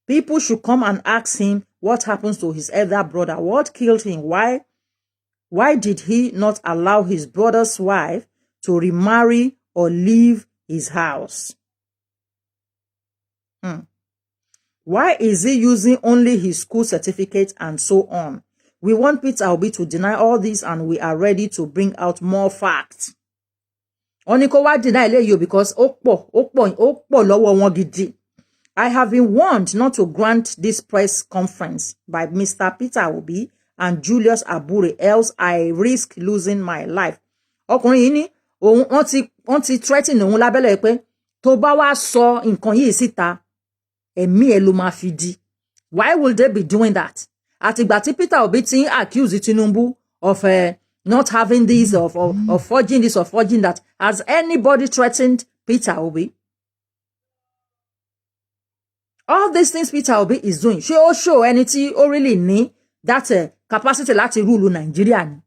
People should come and ask him what happens to his elder brother. What killed him? Why did he not allow his brother's wife to remarry or leave his house? Why is he using only his school certificate and so on? We want Peter Obi to deny all this, and we are ready to bring out more facts. Oni kò wá deny eléyìí because ó pọ̀ lọ́wọ́ wọn gidi. I have been warned not to grant this press conference by Mr. Peter Obi and Julius Abure, else I risk losing my life. Ọkùnrin yìí ní wọ́n ti threaten òun lábẹ́lẹ̀ pé tó bá wá sọ nǹkan yìí síta, ẹ̀mí ẹ̀ ló máa fi di. Why will they be doing that? Àtìgbà tí Peter Obi ti accuse Tinubu of not having this or forging this or forging that. Has anybody threatened Peter Obi? All these things Peter Obi is doing, she ó show ẹni tí ó really ní that capacity láti rule Nigeria ni.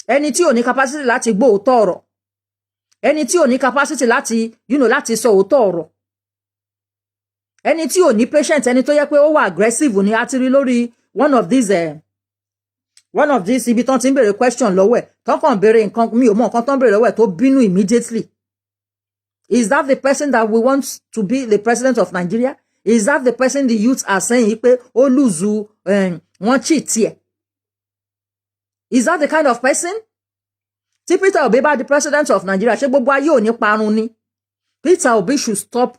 Ẹni tí ò ní capacity láti gbọ́ òótọ́ ọ̀rọ̀. Ẹni tí ò ní capacity láti, láti sọ òótọ́ ọ̀rọ̀. Ẹni tí ò ní patient, ẹni tó yẹ pé ó wà aggressive ni àti rí lórí one of these ibi tán ti ń béèrè question lọ́wọ́ ẹ̀, tán kàn béèrè nǹkan mi ò mọ̀ nǹkan tán béèrè lọ́wọ́ ẹ̀ tó bínú immediately. Is that the person that we want to be the president of Nigeria? Is that the person the youths are saying pé ó lose wọ́n cheat here? Is that the kind of person? Tí Peter Obi bá the president of Nigeria, ṣé gbogbo ayé ò ní parun ni? Peter Obi should stop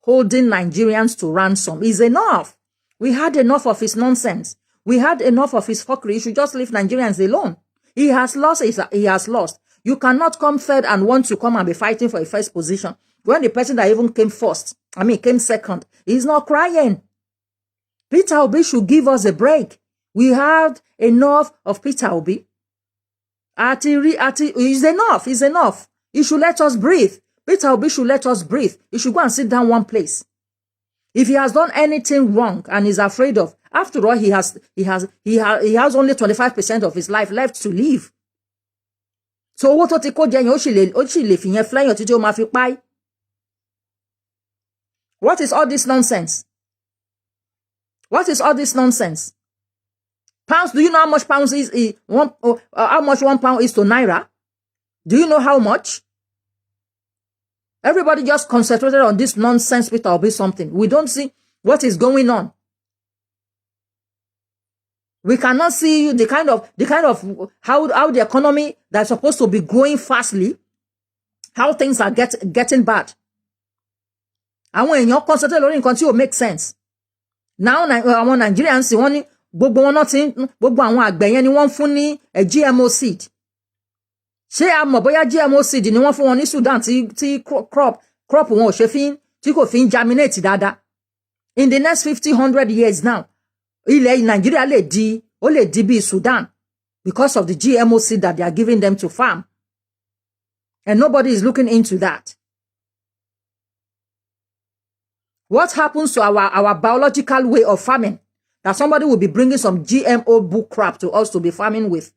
holding Nigerians to ransom. Is enough. We had enough of his nonsense. We had enough of his fuckery. He should just leave Nigerians alone. He has lost. He has lost. You cannot come third and want to come and be fighting for a first position when the person that even came came second, he's not crying. Peter Obi should give us a break. We had enough of Peter Obi. Is enough. Is enough. He should let us breathe. Peter Obi should let us breathe. He should go and sit down one place. If he has done anything wrong and is afraid of, after all, he has only 25% of his life left to live. So owó tó ti kó jẹ yẹn ó sì lè fi yẹn flẹ́yàn títí ó máa fi páì. What is all this nonsense? What is all this nonsense? Pounds, do you know how much pounds how much 1 pound is to naira? Do you know how much? Everybody just concentrated on this nonsense Peter Obi something. We don't see what is going on. We cannot see the kind of how the economy that's supposed to be growing fastly, how things are getting bad. Àwọn èèyàn concentrate lórí nǹkan tí ó make sense. Now àwọn Nigerians wọ́n ní gbogbo wọn náà ti gbogbo àwọn àgbẹ̀ yẹn ni wọ́n fún ní GMO seed. Ṣé a mọ̀ bóyá GMO seed ni wọ́n fún wọn ní Sudan tí crop wọn ò ṣe tí kò fi ń germinate dáadáa. In the next 100 years now, ilẹ̀ Nigeria lè di bí Sudan because of the GMO seed that they are giving them to farm. And nobody is looking into that. What happens to our biological way of farming? That somebody will be bringing some GMO bull crap to us to be farming with.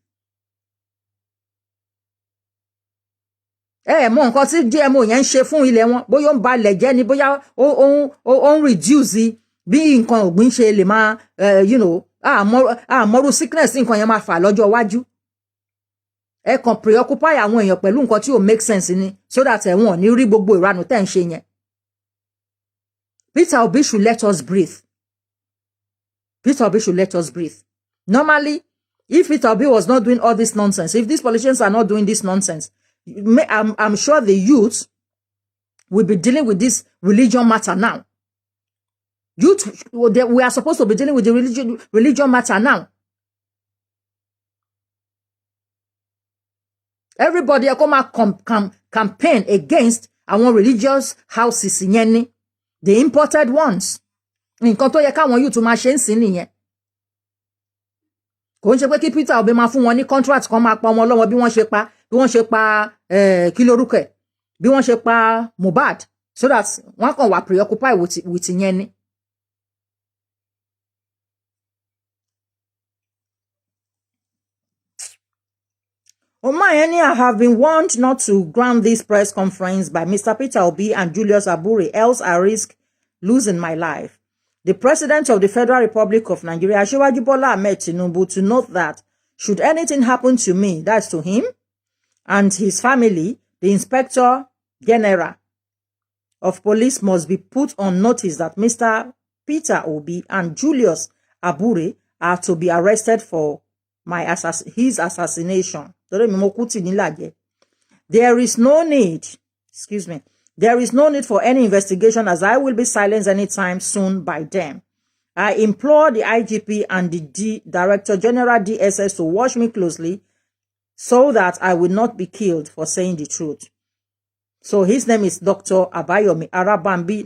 Mọ̀ nǹkan tí GMO yẹn ń ṣe fún ilẹ̀ wọn, bóyá ó ń ba ilẹ̀ jẹ́ ni, bóyá ó ń reduce bí nǹkan ọ̀gbìn ṣe lè máa àmọ́rú sickness nǹkan yẹn máa fà lọ́jọ́ iwájú. Ẹ kàn preoccupy àwọn èèyàn pẹ̀lú nǹkan tí ò make sense ni, so that ẹ̀wọ̀n ní rí gbogbo ìranù tẹ́ ń ṣe yẹn. Peter Obi should let us breathe. Peter Obi should let us breathe. Normally, if Peter Obi was not doing all this nonsense, if these politicians are not doing this nonsense, I'm sure the youth will be dealing with this religion matter now. Youth, we are supposed to be dealing with the religion matter now. Everybody come campaign against our religious houses yẹn ni, the imported ones. Nǹkan tó yẹ káwọn youth máa ṣe ń sìn nìyẹn. Kò ń ṣe pé kí Peter Obi máa fún wọn ní contract kan máa pa ọmọ ọlọ́mọ bí wọ́n ṣe pa kí lórúkọ ẹ̀, bí wọ́n ṣe pa Mohbad, so that wọ́n kàn wà preoccupied with yẹn ni. Omayeni, I have been warned not to grant this press conference by Mr. Peter Obi and Julius Abure, else I risk losing my life. The President of the Federal Republic of Nigeria, Asiwaju Bola Ahmed Tinubu, to note that should anything happen to me, that's to him and his family, the Inspector General of Police must be put on notice that Mr. Peter Obi and Julius Abure are to be arrested for his assassination. There is no need, there is no need for any investigation, as I will be silenced anytime soon by them. I implore the IGP and the Director General DSS to watch me closely so that I will not be killed for saying the truth. So his name is Dr. Abayomi Arabambi,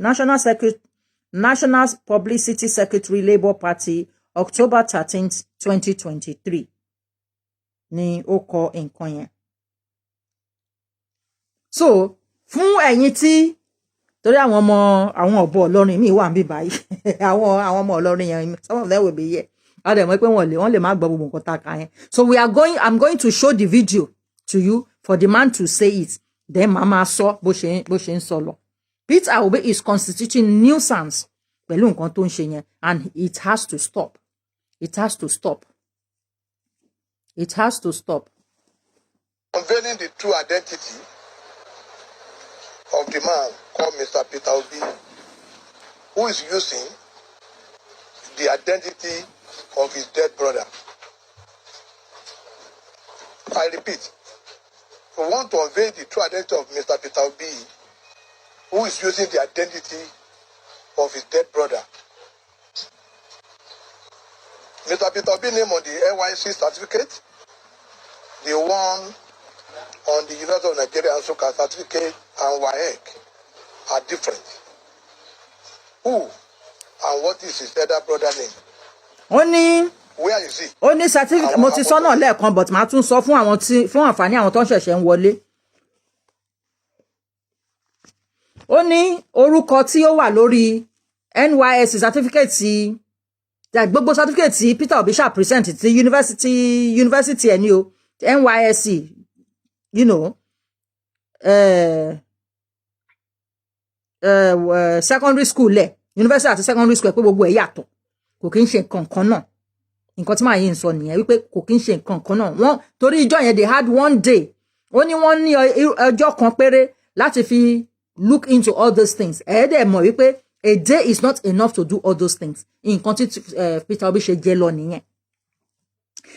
National Publicity Secretary, Labour Party, October 13th, 2023. ni ó kọ nǹkan yẹn. So fún ẹ̀yin tí torí àwọn ọ̀bọ Ìlọrin mi wà níbí báyìí àwọn ọmọ Ìlọrin yẹn some of them will be here. A dẹ̀ mọ̀ pé wọ́n lè má gbọ́ gbogbo nǹkan tá a kà yẹn. So I'm going to show the video to you for the man to say it. Then mama sọ bó ṣe ń sọ lọ. Peter Obi is constituting nuisance pẹ̀lú nǹkan tó ń ṣe yẹn, and it has to stop. It has to stop. It has to stop. Unveiling the true identity of the man called Mr. Peter Obi, who is using the identity of his dead brother. I repeat, we want to unveil the true identity of Mr. Peter Obi, who is using the identity of his dead brother. Mr. Peter Obi name on the NYC certificate, the one on the University of Nigeria and Soka certificate and WAEC are different. Who and what is his elder brother name? Where is he? Ó ní certificate mo ti sọ náà lẹ́ẹ̀kan, but màá tún sọ fún àǹfààní àwọn tó ń ṣẹ̀ṣẹ̀ ń wọlé. Ó ní orúkọ tí ó wà lórí NYSC certificate gbogbo certificate tí Peter Obi ṣá present ti university ẹni o NYSC, you know, secondary school university àti secondary school pé gbogbo ẹ̀ yàtọ̀, kò kí ń ṣe nǹkan kan náà. Nǹkan tí màá yìí ń sọ nìyẹn wípé kò kí ń ṣe nǹkan kan náà. Wọ́n torí ìjọ yẹn they had one day. Ó ní wọ́n ní ọjọ́ kan péré láti fi look into all those things. Dẹ̀ mọ̀ wípé a day is not enough to do all those things. Nǹkan tí Peter Obi ṣe jẹ́ lọ nìyẹn.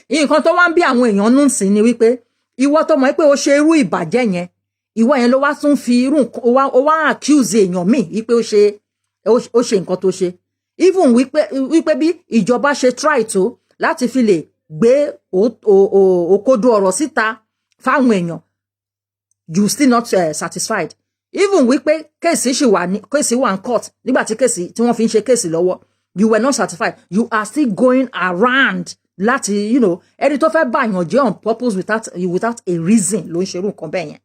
Nǹkan tó wá ń bí àwọn èèyàn nù sí ni wípé ìwọ tó mọ̀ pé ó ṣe irú ìbàjẹ́ yẹn, ìwọ yẹn ló wá tún fi irú ó wá accuse èèyàn míì wípé ó ṣe nǹkan tó ṣe. Even wípé bí ìjọba ṣe try tó láti fi lè gbé òkodo ọ̀rọ̀ síta fáwọn èèyàn, you still not satisfied. Even wípé kéèsì wà ní court nígbà tí wọ́n fi ń ṣe kéèsì lọ́wọ́, you were not satisfied. You are still going around láti, you know, ẹni tó fẹ́ bàyàn jẹ́ on purpose without a reason ló ń ṣerú nǹkan bẹ́ẹ̀ yẹn.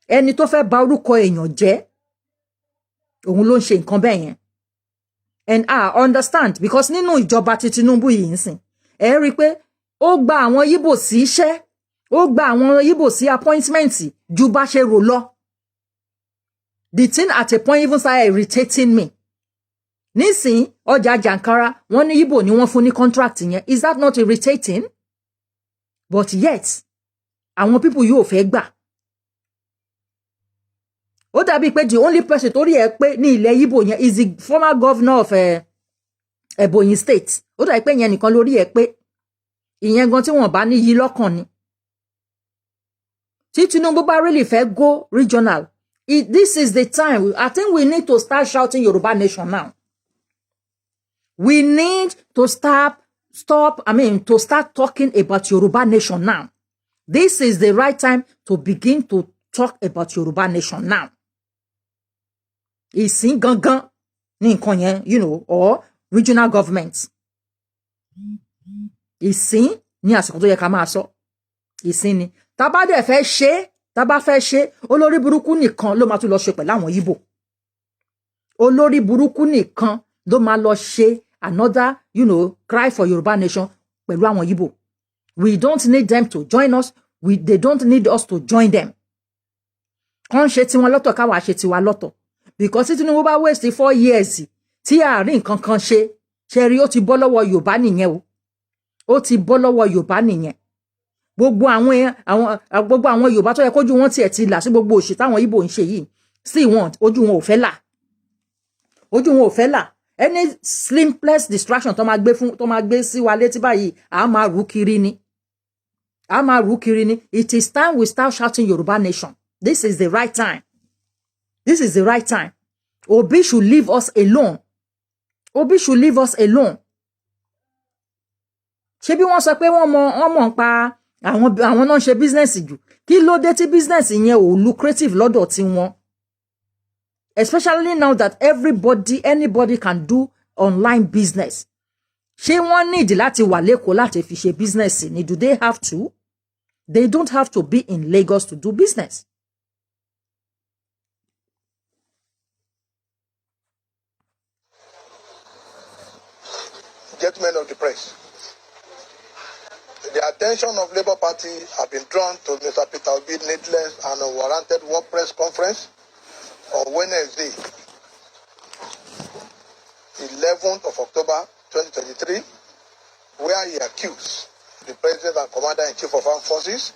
Ẹni tó fẹ́ bà orúkọ èèyàn jẹ́ òun ló ń ṣe nǹkan bẹ́ẹ̀ yẹn. And I understand because nínú ìjọba ti Tinubu yìí ń sìn, ẹ rí pé ó gba àwọn Yíbò sí iṣẹ́, ó gba àwọn Yíbò sí appointment ju bá ṣe rò lọ. The thing at a point even started irritating me. Nísìn ọjà Jàǹkárá wọ́n ní Yíbò ni wọ́n fún ní contract yẹn. Is that not irritating? But yet àwọn people yóò fẹ́ gbà. Ó dàbí pé the only person tó rí ẹ pé ní ilẹ̀ Yíbò yẹn is the former governor of Ebonyi State. Ó dàbí pé yẹn nìkan lórí ẹ pé ìyẹn gan tí wọ́n bá ní yí lọ́kàn ni. Tí Tinubu bá really fẹ́ go regional, this is the time. I think we need to start shouting Yoruba Nation now. We need to start talking about Yoruba Nation now. This is the right time to begin to talk about Yoruba Nation now. Ìsìn gangan ní nǹkan yẹn, you know, or regional governments. Ìsìn ní àsìkò tó yẹ ká máa sọ. Ìsìn ni. Tá bá dẹ̀ fẹ́ ṣe, olórí burúkú nìkan ló máa tún lọ ṣe pẹ̀lú àwọn Yíbò. Olórí burúkú nìkan ló máa lọ ṣe another, you know, cry for Yoruba Nation pẹ̀lú àwọn Yíbò. We don't need them to join us. They don't need us to join them. Kàn ṣe tiwọn lọ́tọ̀ ká wá ṣe tiwa lọ́tọ̀. Because Tinubu bá waste 4 years tí àárín nǹkan kan ṣe rí ó ti bọ́ lọ́wọ́ Yorùbá nìyẹn o. Ó ti bọ́ lọ́wọ́ Yorùbá nìyẹn. Gbogbo àwọn Yorùbá tó yẹ kójú wọn tiẹ̀ ti là sí gbogbo òṣì táwọn Ìgbò ń ṣe yìí. Sí wọn ojú wọn ò fẹ́ là. Ojú wọn ò fẹ́ là. Any slimless distraction tó máa gbé sí wa létí báyìí, a máa rú kiri ni. It is time we start shouting Yoruba Nation. This is the right time. This is the right time. Obi should leave us alone. Obi should leave us alone. Ṣé bí wọ́n sọ pé wọ́n mọ̀ ń pa àwọn náà ṣe business jù. Kí ló dé tí business yẹn ò lucrative lọ́dọ̀ tí wọ́n? Especially now that anybody can do online business. Ṣé wọ́n need láti wà lÉkòó láti fi ṣe business ni? Do they have to? They don't have to be in Lagos to do business. Gentlemen of the press, the attention of Labour Party have been drawn to Mr. Peter Obi needless and unwarranted work press conference on Wednesday, 11th of October 2023, where he accused the President and Commander-in-Chief of Armed Forces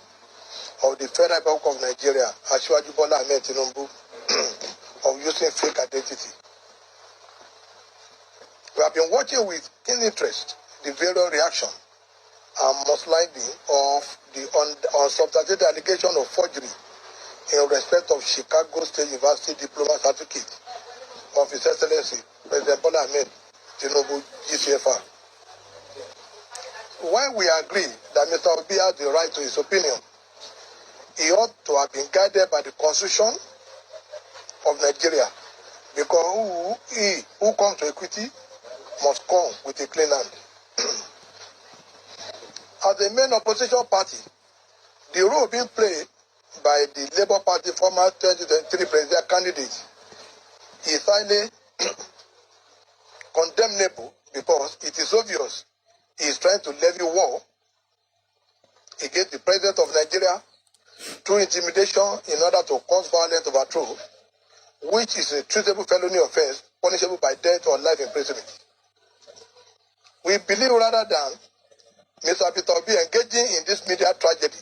of the Federal Republic of Nigeria, Asiwaju Bola Ahmed Tinubu, of using fake identity. We have been watching with keen interest the various reaction and mudsliding of the unsubstantiated allegation of forgery in respect of Chicago State University diploma certificate of His Excellency President Bola Ahmed Tinubu, GCFR. While we agree that Mr. Obi has the right to his opinion, he ought to have been guided by the Constitution of Nigeria, because who comes to equity must come with a clean hand. As the main opposition party, the role being played by the Labour Party former 2023 presidential candidate is highly condemnable, because it is obvious he is trying to levy war against the President of Nigeria through intimidation in order to cause violent overthrow, which is a treatable felony offense punishable by death or life imprisonment. We believe rather than Mr. Peter Obi engaging in this media tragedy,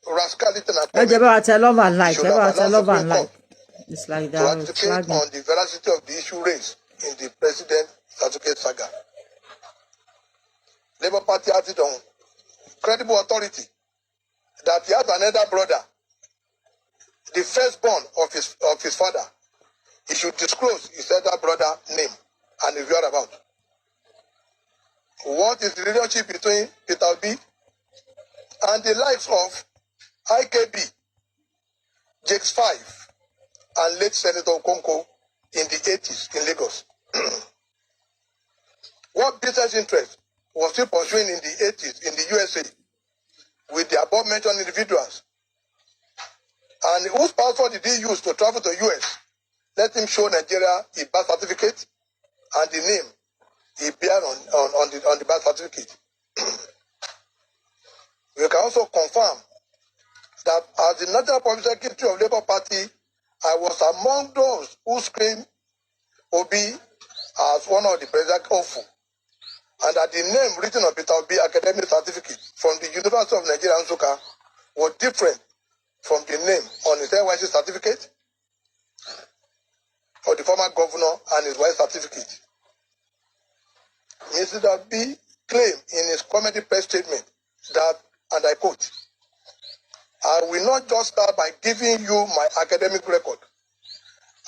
rascality and comedy, should have allowed Supreme Court it's like to that advocate on the veracity of the issue raised in the President certificate saga. Labour Party acted on credible authority that he has another brother, the firstborn of his father. He should disclose his elder brother name and his whereabouts. What is the relationship between Peter Obi and the likes of IKB, Jakes 5, and late Senator Okonkwo in the 80s in Lagos? What business interest was he pursuing in the 80s in the USA with the above-mentioned individuals? And whose passport did he use to travel to US? Let him show Nigeria his birth certificate and the name he bears on the birth certificate. We can also confirm that as the National Public Secretary of Labour Party, I was among those who screamed Obi as one of the president's hopeful, and that the name written on Peter Obi academic certificate from the University of Nigeria, Nsukka, was different from the name on his NYC certificate of the former governor and his wife certificate. Mr. Obi claimed in his comedy press statement that, and I quote, "I will not just start by giving you my academic record.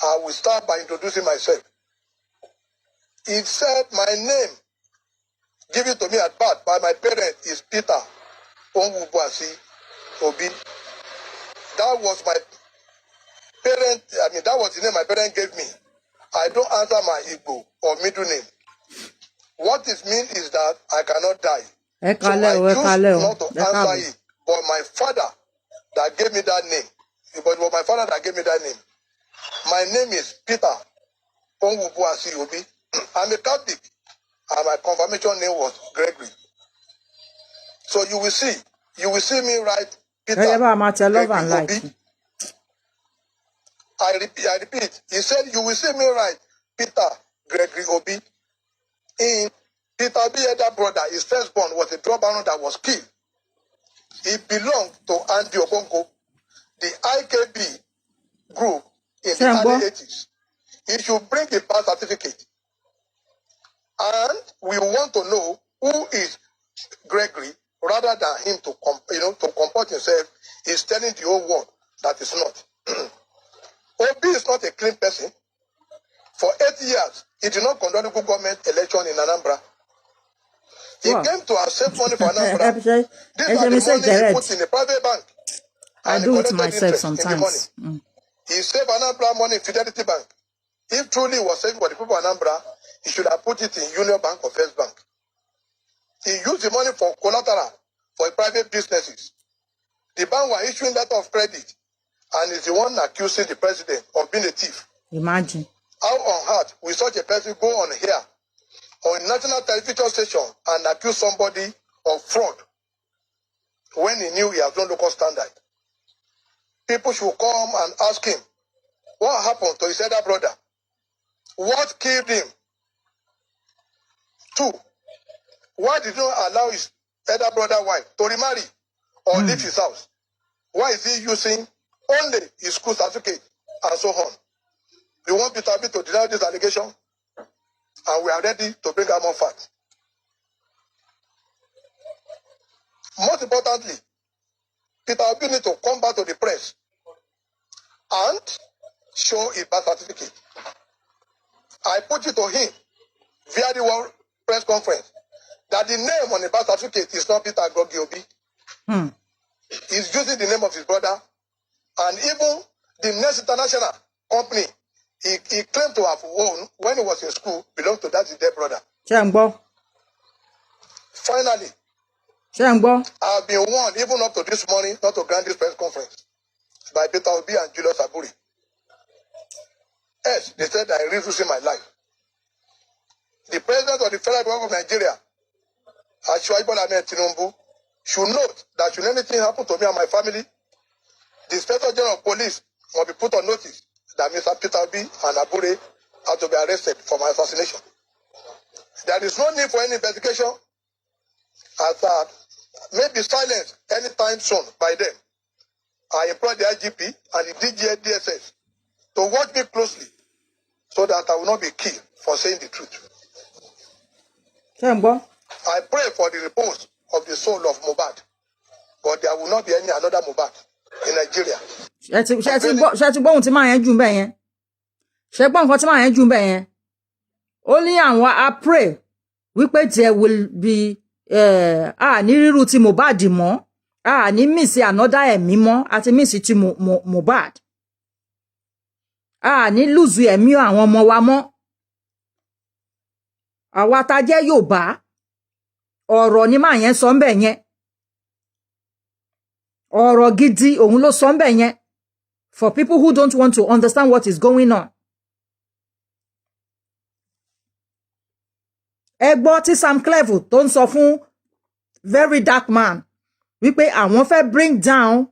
I will start by introducing myself." He said, "My name, given to me at birth by my parents, is Peter Obi. That was my parent. That was the name my parents gave me. I don't answer my Igbo or middle name. What it means is that I cannot die. So I choose not to answer it. But my father that gave me that name. But it was my father that gave me that name. My name is Peter Obi. I'm a Catholic, and my confirmation name was Gregory. So you will see me write Peter Obi. I repeat, he said, you will see me write Peter Gregory Obi. In Peter Obi's elder brother, his firstborn, was a drug baron that was killed. He belonged to Andy Okonkwo, the IKB group in the early 80s. He should bring a birth certificate. And we want to know who is Gregory, rather than him to comport himself. He's telling the whole world that it's not. Obi is not a clean person. For 8 years, he did not conduct a good government election in Anambra. He came to accept money for Anambra. These are the money he put in a private bank. I do it myself sometimes. He saved Anambra money in Fidelity Bank. If truly was saved for the people of Anambra, he should have put it in Union Bank or First Bank. he used the money for collateral for private businesses. The bank were issuing letter of credit, and is the one accusing the president of being a thief. Imagine. How on earth will such a person go on here on a national television station and accuse somebody of fraud when he knew he has no local standard? People should come and ask him what happened to his elder brother. What killed him? 2, why did he not allow his elder brother wife to remarry or leave his house? Why is he using only his school certificate and so on? We want Peter Obi to deny this allegation, and we are ready to bring out more facts. Most importantly, Peter Obi needs to come back to the press and show his birth certificate. I put it to him via the World Press Conference that the name on the birth certificate is not Peter Obi. He's using the name of his brother, and even the next international company he claimed to have owned when he was in school belonged to that his dead brother. Finally, I've been warned even up to this morning not to grant this press conference by Peter Obi and Julius Aburi. Yes, they said I risk losing my life. The president of the Federal Republic of Nigeria, Bola Ahmed Tinubu, should note that should anything happen to me and my family, the Inspector General of Police will be put on notice that Mr. Peter Obi and Abure are to be arrested for my assassination. There is no need for any investigation, as maybe silenced anytime soon by them. I employ the IGP and the DSS to watch me closely so that I will not be killed for saying the truth. I pray for the repose of the soul of Mohbad, but there will not be any another Mohbad in Nigeria. Ṣé ti gbọ́ ohun tí máa yẹn jù bẹ́ẹ̀ yẹn? Ṣé gbọ́ nǹkan tí máa yẹn jù bẹ́ẹ̀ yẹn? Ó ní àwọn I pray wípé there will be ní rírú ti Mohbad mọ́, ní miss another ẹ̀mí mọ́, àti miss ti Mohbad. Ní lose ẹ̀mí àwọn ọmọ wa mọ́. Àwa tá jẹ́ Yorùbá, ọ̀rọ̀ ni máa yẹn sọ ńbẹ̀ yẹn. Ọ̀rọ̀ gidi òun ló sọ ńbẹ̀ yẹn. For people who don't want to understand what is going on. Ẹ gbọ́ tí Sam Clevel tó ń sọ fún very dark man wípé àwọn fẹ́ bring down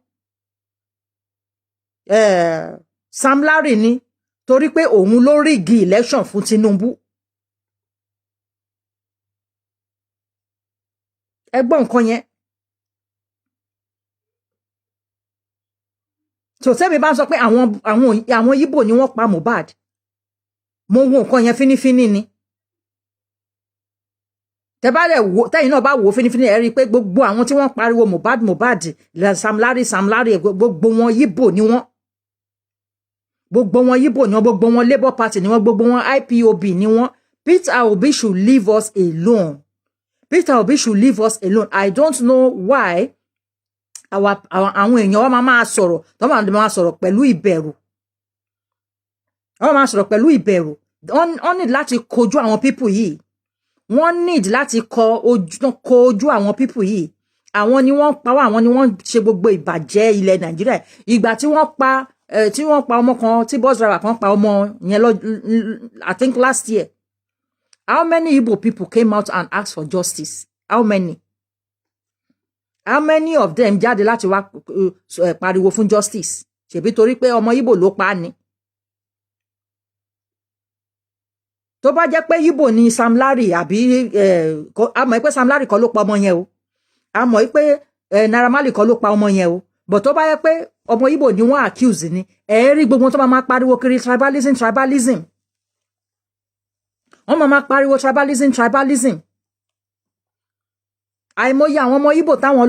Sam Larry ni torí pé òun ló rígi election fún Tinubu. Ẹ gbọ́ nǹkan yẹn. So tẹ́mi bá sọ pé àwọn Igbo ni wọ́n pa Mohbad. Mo wo nǹkan yẹn fínífíní ni. Tẹ́yìn náà bá wò fínífíní ẹ rí pé gbogbo àwọn tí wọ́n pariwo Mohbad Sam Larry gbogbo wọn Igbo ni wọ́n. Gbogbo wọn Igbo ni wọ́n, gbogbo wọn Labour Party ni wọ́n, gbogbo wọn IPOB ni wọ́n. Peter Obi should leave us alone. Peter Obi should leave us alone. I don't know why àwọn èèyàn wa máa sọ̀rọ̀ tó máa sọ̀rọ̀ pẹ̀lú ìbẹ̀rù. Wọ́n máa sọ̀rọ̀ pẹ̀lú ìbẹ̀rù. Wọ́n need láti kojú àwọn people yìí. Wọ́n need láti kojú àwọn people yìí. Àwọn ni wọ́n pa wá, àwọn ni wọ́n ṣe gbogbo ìbàjẹ́ ilẹ̀ Nàìjíríà. Ìgbà tí wọ́n pa ọmọ kan, tí bus driver kan pa ọmọ yẹn I think last year. How many Igbo people came out and asked for justice? How many? How many of them jáde láti wá pariwo fún justice? Ṣebí torí pé ọmọ Igbo ló pa ni. Tó bá jẹ́ pé Igbo ni Sam Larry àbí a mọ̀ pé Sam Larry kọ́ ló pa ọmọ yẹn o. A mọ̀ pé Naira Marley kọ́ ló pa ọmọ yẹn o. But tó bá jẹ́ pé ọmọ Igbo ni wọ́n accuse ni, ẹ rí gbogbo tó máa pariwo kiri tribalism. Wọ́n máa pariwo tribalism. Àìmọye àwọn ọmọ Igbo táwọn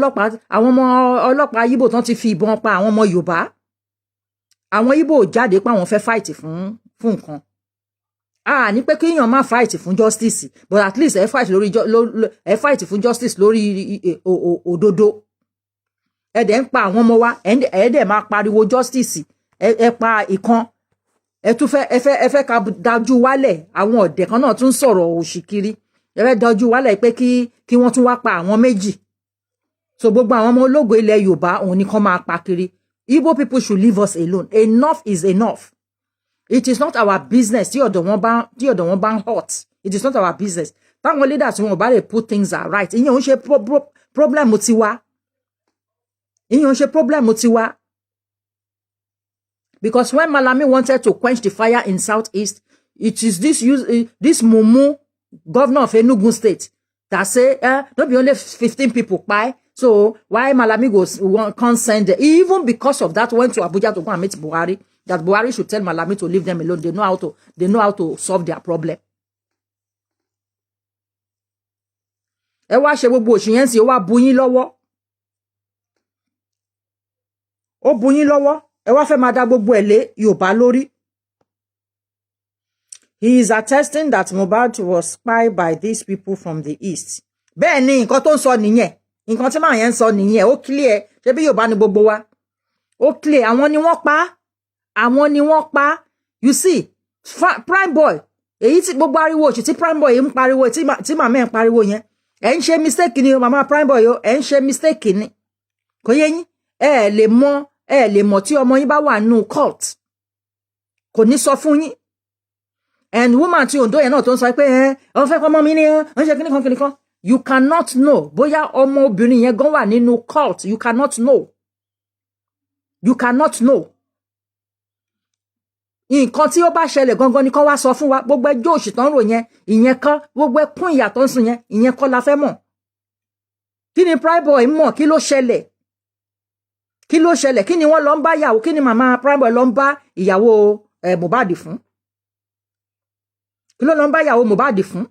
ọlọ́pàá Igbo tán ti fi ìbọn pa àwọn ọmọ Yorùbá. Àwọn Igbo jáde pé àwọn fẹ́ fight fún nǹkan. Ní pé kí èèyàn má fight fún justice, but at least ẹ fight fún justice lórí òdodo. Ẹ dẹ̀ ń pa àwọn ọmọ wa, ẹ dẹ̀ máa pariwo justice. Ẹ pa ìkan. Ẹ fẹ́ ká dájú wálẹ̀. Àwọn ọ̀dẹ̀ kan náà tún sọ̀rọ̀ òṣìkiri. ẹ fẹ́ dojú wálẹ̀ pé kí wọ́n tún wá pa àwọn méjì so gbogbo àwọn ọmọ ológo ilẹ̀ Yorùbá òun ni kàn máa pa kiri. Igbo people should leave us alone. Enough is enough. It is not our business tí ọ̀dọ̀ wọn bá hot. It is not our business. Táwọn leaders wọn bá lè put things are right. Ìyẹn ò ń ṣe problem tiwa. Ìyẹn ò ń ṣe problem tiwa. Because when Malami wanted to quench the fire in Southeast, it is this Mumu, governor of Enugu State, that say, not be only 15 people buy. So why Malami can't send it? Even because of that, went to Abuja to go and meet Buhari. That Buhari should tell Malami to leave them alone. They know how to solve their problem. Ẹ wá ṣe gbogbo òṣìyẹn sí ó wá bu yín lọ́wọ́. Ó bu yín lọ́wọ́. Ẹ wá fẹ́ máa dá gbogbo ẹ̀ lé Yorùbá lórí. He is attesting that Mohbad was spied by these people from the east. Bẹ́ẹ̀ ni nǹkan tó ń sọ nìyẹn. Nǹkan tí màá yẹn ń sọ nìyẹn. Ó clear. Ṣé bí Yorùbá ni gbogbo wa? Ó clear. Àwọn ni wọ́n pa. Àwọn ni wọ́n pa. You see, Prime Boy. Èyí tí gbogbo ariwo òṣì tí Prime Boy ń pariwo tí màmá ẹ̀ ń pariwo yẹn. Ẹ ń ṣe mistake ni màmá Prime Boy yo. Ẹ ń ṣe mistake ni. Kò yé yín. Ẹ lè mọ̀ tí ọmọ yín bá wà nínú cult. Kò ní sọ fún yín. And woman tí Ondo yẹn náà tó ń sọ pé ó fẹ́ kọ́ mọ́ mi ní ó ń ṣe kíní kan. You cannot know. Bóyá ọmọ obìnrin yẹn gan wà nínú cult. You cannot know. You cannot know. Nǹkan tí ó bá ṣẹlẹ̀ gangan ni kó wá sọ fún wa. Gbogbo ẹjọ́ òṣì tán rò yẹn, ìyẹn kan, gbogbo ẹkún ìyà tó ń sùn yẹn, ìyẹn kọ́ la fẹ́ mọ̀. Kí ni Prime Boy mọ̀? Kí ló ṣẹlẹ̀? Kí ló ṣẹlẹ̀? Kí ni wọ́n lọ ń bá ìyàwó? Kí ni màmá Prime Boy lọ ń bá ìyàwó Mohbad fún? Kí ló lọ ń bá ìyàwó Mohbad fún?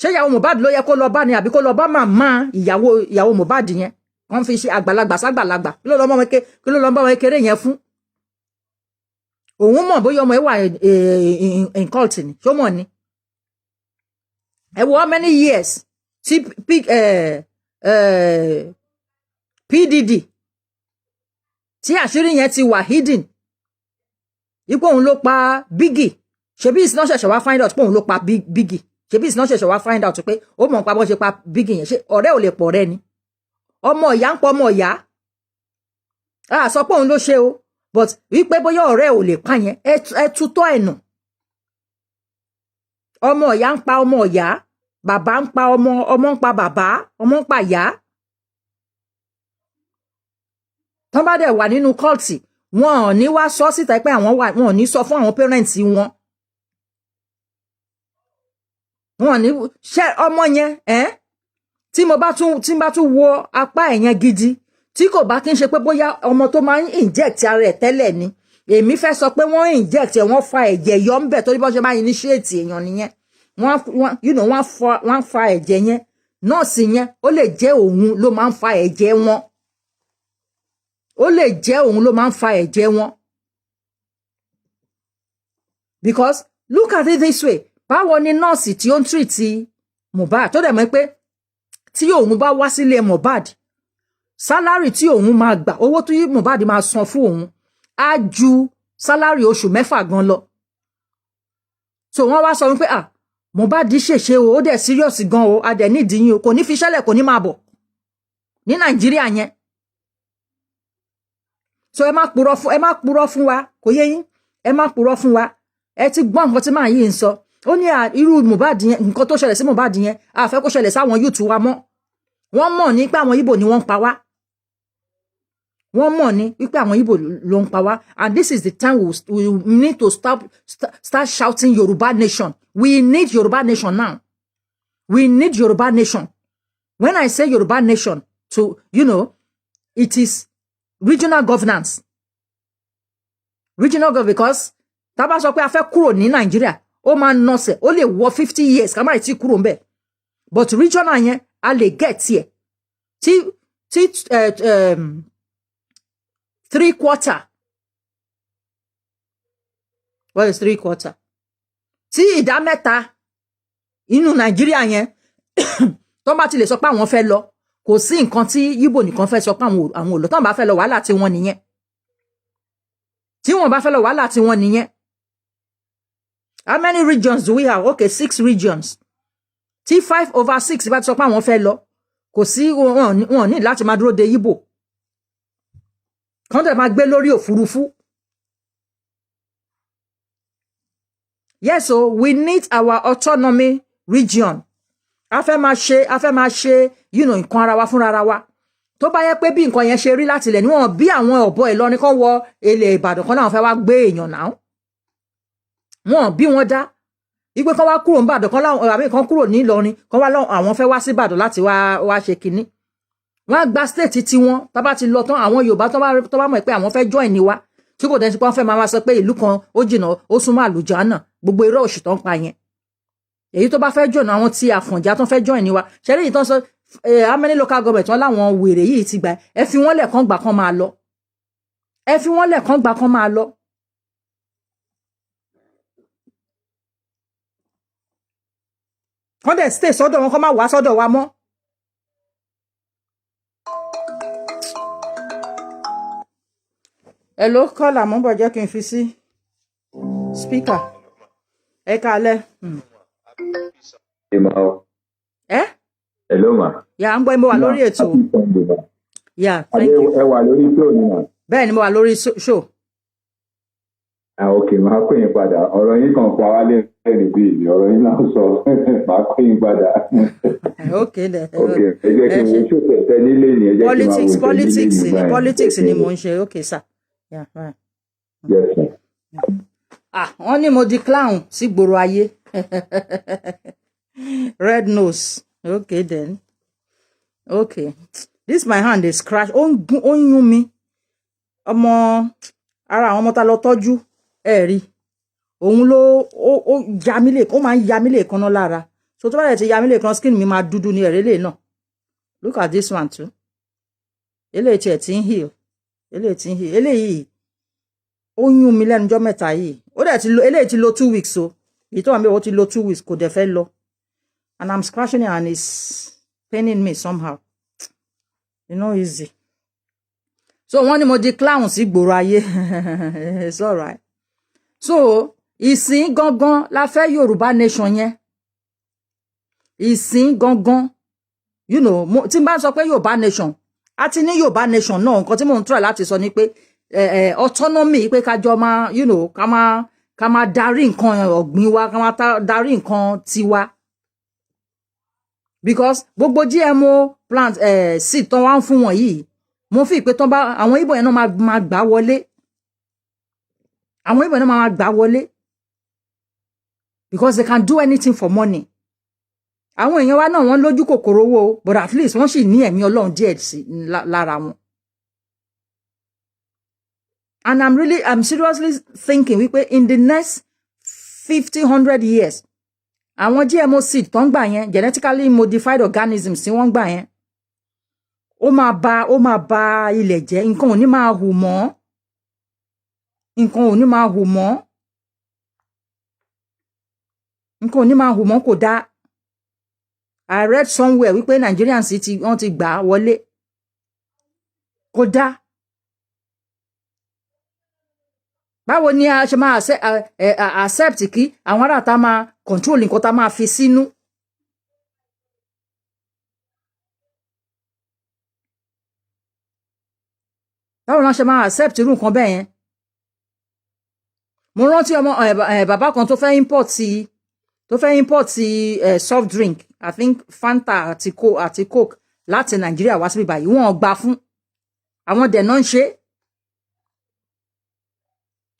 Ṣé ìyàwó Mohbad ló yẹ kó lọ bá ni àbí kó lọ bá màmá ìyàwó Mohbad yẹn? Wọ́n fi ṣe àgbàlagbà ságbàlagbà. Kí ló lọ bá wọn kéré yẹn fún? Òun mọ̀ bóyá ọmọ ẹ̀ wà in cult ni. Ṣó mọ̀ ni? Ẹ wo how many years tí PDD tí àṣírí yẹn ti wà hidden. Ipò òun ló pa Biggie. Ṣebí ìsìná ṣẹ̀ṣẹ̀ wá find out pé òun ló pa Biggie. Ṣebí ìsìná ṣẹ̀ṣẹ̀ wá find out pé ó mọ̀ pa bó ṣe pa Biggie yẹn. Ṣé ọ̀rẹ́ ò lè pọ̀ rẹ́ ni? Ọmọ ìyá ń pọ̀ ọmọ ìyá. Sọ pé òun ló ṣe o. But wípé bóyá ọ̀rẹ́ ò lè pa yẹn. Ẹ tutọ́ ẹ̀nù. Ọmọ ìyá ń pa ọmọ ìyá. Bàbá ń pa ọmọ ń pa bàbá. Ọmọ ń pa ìyá. Tán bá dẹ̀ wà nínú kọ́ọ̀tì. Wọn ò ní wá sọ síta pé àwọn wà. Wọn ò ní sọ fún àwọn parents wọn. Wọn ò ní ṣe ọmọ yẹn tí mo bá tún wo apá ẹ̀yẹn gidi tí kò bá kí n ṣe pé bóyá ọmọ tó máa ń inject ara ẹ̀ tẹ́lẹ̀ ni èmi fẹ́ sọ pé wọ́n inject ẹ̀ wọ́n fa ẹ̀jẹ̀ yọ ńbẹ̀ torí bọ́n ṣe máa initiate èèyàn nìyẹn wọ́n fa ẹ̀jẹ̀ yẹn nọ́ọ̀sì yẹn ó lè jẹ́ òun ló máa ń fa ẹ̀jẹ̀ wọn ó lè jẹ́ òun ló máa ń fa ẹ̀jẹ̀ wọn because look at it this way báwo ni nọ́ọ̀sì tí ó ń treat Mohbad tó dẹ̀ mọ̀ pé tí òun bá wá sílé Mohbad sálárì tí òun máa gbà owó tí Mohbad máa san fún òun á ju sálárì oṣù 6 gan lọ so wọ́n wá sọ wípé Mohbad ṣèṣe o ó dẹ̀ serious gan o a dẹ̀ nídìí yín o kò ní fi ṣẹlẹ̀ kò ní máa bọ̀ ní Nàìjíríà yẹn so ẹ má purọ́ fún wa kò yé yín ẹ má purọ́ fún wa ẹ ti gbọ́ nǹkan tí màá yìí ń sọ ó ní irú Mohbad yẹn nǹkan tó ṣẹlẹ̀ sí Mohbad yẹn a fẹ́ kó ṣẹlẹ̀ sáwọn youth wa mọ́ wọ́n mọ̀ ní pé àwọn Ìgbò ni wọ́n ń pa wá wọ́n mọ̀ ní wípé àwọn Ìgbò ló ń pa wá and this is the time we need to start shouting Yoruba nation we need Yoruba nation now we need Yoruba nation when I say Yoruba nation to it is regional governance because tá bá sọ pé a fẹ́ kúrò ní Nàìjíríà ó máa nọ́sẹ̀ ó lè wọ 50 years ká má ti kúrò ńbẹ̀ but regional yẹn a lè get here tí 3/4 what is 3/4 tí ìdá mẹ́ta inú Nàìjíríà yẹn tó bá ti lè sọ pé àwọn fẹ́ lọ kò sí nǹkan tí Yíbò nìkan fẹ́ sọ pé àwọn ò lọ tán bá fẹ́ lọ wàhálà tí wọ́n nìyẹn tí wọ́n bá fẹ́ lọ wàhálà tí wọ́n nìyẹn How many regions do we have? Okay, 6 regions. Tí 5/6 bá ti sọ pé àwọn fẹ́ lọ, kò sí wọn ní láti máa dúró de Igbo. Kàn dẹ̀ máa gbé lórí òfurufú. Yes, so we need our autonomy region. A fẹ́ máa ṣe, nǹkan ara wa fúnra ara wa. Tó bá yẹ pé bí nǹkan yẹn ṣe rí láti ilẹ̀ níwọ̀n bí àwọn ọ̀bọ Ìlọrin kan wọ ilẹ̀ Ìbàdàn kan náà fẹ́ wá gbé èèyàn náà. Wọ́n bí wọ́n dá. Igbe kan wá kúrò n'Ìbàdàn kan láwọn àbí kan kúrò ní Ìlọrin kan wá àwọn fẹ́ wá sí Ìbàdàn láti wá ṣe kinní. Wọ́n á gba state tí wọ́n tá bá ti lọ tán àwọn Yorùbá tó bá mọ̀ pé àwọn fẹ́ join ni wá. Tí kò dẹ̀ sí pé wọ́n fẹ́ máa sọ pé ìlú kan ó jìnnà ó súnmọ́ àlùjánnà gbogbo irọ́ òṣì tó ń pa yẹn. Èyí tó bá fẹ́ join àwọn tí Àfọ̀njá tó fẹ́ join ni wá. Ṣẹ́rí yìí tán sọ how many local government wọn láwọn wèrè yìí ti gbà ẹ fi wọ́n lẹ̀ kán gbà kán máa lọ. Ẹ fi wọ́n lẹ̀ kán gbà kán máa lọ. Kán dẹ̀ stay sọ́dọ̀ wọn kán má wá sọ́dọ̀ wa mọ́. Hello, caller, mo bọ̀ jẹ́ kí n fi sí speaker. Ẹ káalẹ́. Hello, ma. Yeah, ń gbọ́ mo wà lórí ètò. Yeah, thank you. Ẹ wà lórí show ni ma. Bẹ́ẹ̀ ni mo wà lórí show. Okay, máa pè yín padà. Ọ̀rọ̀ yín kan pa wá lẹ́rìn bí ìlú. Ọ̀rọ̀ yín náà sọ. Máa pè yín padà. Okay, then. Okay, ẹ jẹ́ kí n wo show tẹ̀tẹ̀ nílé ni. Politics ni mo ń ṣe. Okay, sir. Yeah, right. Yes, sir. Wọ́n ní mo di clown sí gbòòrò ayé. Red nose. Okay, then. Okay. This my hand is scratch. Ó ń yún mi. Ara àwọn ọmọ tá lọ tọ́jú rí. Òun ló ó ya mí lè ó máa ń ya mí lè kanná lára. So tó bá dẹ̀ ti ya mí lè kan skin mi máa dúdú ní ẹ̀rẹ́ lè náà. Look at this one too. Eléyìí tí ẹ̀ ti ń heal. Eléyìí ó yún mi lẹ́nu ọjọ́ mẹ́ta yìí. Ó dẹ̀ ti lo eléyìí ti lo 2 weeks o. Èyí tó wà ńbẹ̀ ó ti lo 2 weeks kò dẹ̀ fẹ́ lọ. And I'm scratching it and it's paining me somehow. Easy. So wọ́n ní mo di clown sí gbòòrò ayé. It's all right. So ìsìn gangan la fẹ́ Yorùbá nation yẹn. Ìsìn gangan. Tí n bá sọ pé Yorùbá nation. A ti ní Yorùbá nation náà nǹkan tí mò ń try láti sọ ni pé autonomy pé kájọ máa ká máa darí nǹkan ọ̀gbìn wa ká máa darí nǹkan tiwa. Because gbogbo GMO plant seed tán wá ń fún wọn yìí mo fi pé tán bá àwọn Ìgbò yẹn náà máa gbà wọlé. Àwọn Ìgbò yẹn náà máa gbà wọlé. Because they can do anything for money. Àwọn èèyàn wa náà wọ́n lójú kòkòrò owó but at least wọ́n sì ní ẹ̀mí Ọlọ́run díẹ̀ sí lára wọn. And I'm seriously thinking wípé in the next 50-100 years àwọn GMO seed tó ń gbà yẹn genetically modified organisms tí wọ́n gbà yẹn ó máa ba ilẹ̀ jẹ́ nǹkan ò ní máa hù mọ́. Nǹkan ò ní máa hù mọ́ kò dáa. I read somewhere wípé Nigerians wọ́n ti gbà wọlé. Kò dáa. Báwo ni a ṣe máa accept kí àwọn ará ta máa control nǹkan ta máa fi sínú? Báwo ni a ṣe máa accept irú nǹkan bẹ́ẹ̀ yẹn? Mo rántí bàbá kan tó fẹ́ import soft drink I think Fanta àti Coke láti Nàìjíríà wá síbí báyìí wọ́n gbà fún àwọn dẹ̀ náà ń ṣe.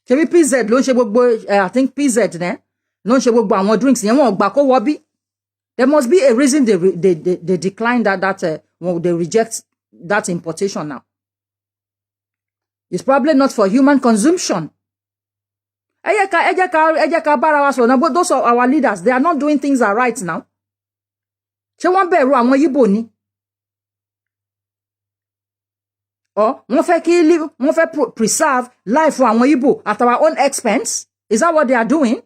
Ṣebí PZ ló ń ṣe gbogbo I think PZ ló ń ṣe gbogbo àwọn drinks yẹn wọ́n gbà kó wọ́ bí. There must be a reason they decline that they reject that importation now. It's probably not for human consumption. Ẹ jẹ́ ká bára wa sọ̀rọ̀ náà those are our leaders they are not doing things are right now. Ṣé wọ́n bẹ̀rù àwọn Ìgbò ni? Wọ́n fẹ́ preserve life for àwọn Ìgbò at our own expense? Is that what they are doing?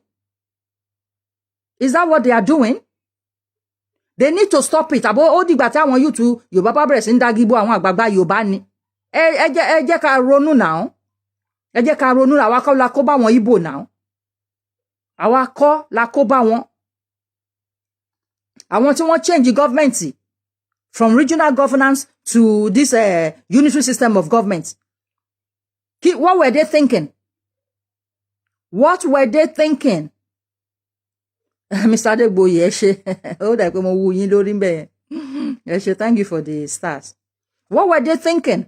They need to stop it. Àbọ̀ ó dìgbà tí àwọn YouTube Yorùbá bá bẹ̀rẹ̀ sí ń dágíbó àwọn àgbààgbà Yorùbá ni. Ẹ jẹ́ ká ronú now. Ẹ jẹ́ ká ronú àwa kọ́ la kó bá àwọn Ìgbò now. àwa kọ́ la kó bá wọn. Àwọn tí wọ́n change government from regional governance to this unitary system of government. What were they thinking? What were they thinking? Mr. Adegboye, ẹ ṣé. Ó dà pé mo wú yín lórí ńbẹ̀. Ẹ ṣé, thank you for the stars. What were they thinking?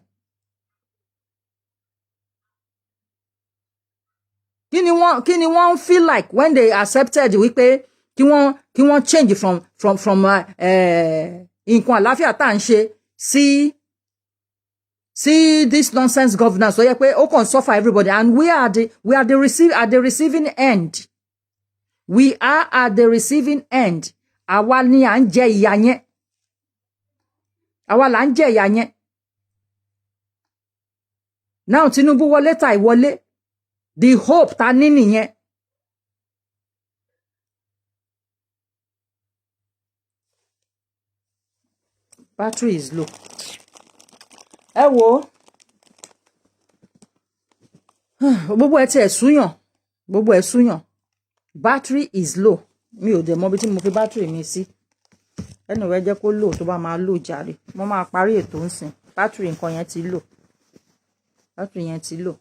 Kí ni wọ́n feel like when they accepted wípé kí wọ́n change from nǹkan àlàáfíà tá à ń ṣe sí this nonsense governance tó yẹ pé ó kàn suffer everybody, and we are at the receiving end. We are at the receiving end. Àwa ni à ń jẹ ìyà yẹn. Àwa là ń jẹ ìyà yẹn. Now Tinubu wọlé ta ìwọlé. The hope ta ní nìyẹn. Battery is low. Ẹ wo. Gbogbo ẹ ti ẹ̀ súyàn. Gbogbo ẹ̀ súyàn. Battery is low. Mi ò dẹ̀ mọ̀ bí tí mo fi battery mi sí. Anyway, jẹ́ kó low tó bá máa low jàre. Mo máa parí ètò ńsìn. Battery nǹkan yẹn ti low. Battery yẹn ti low.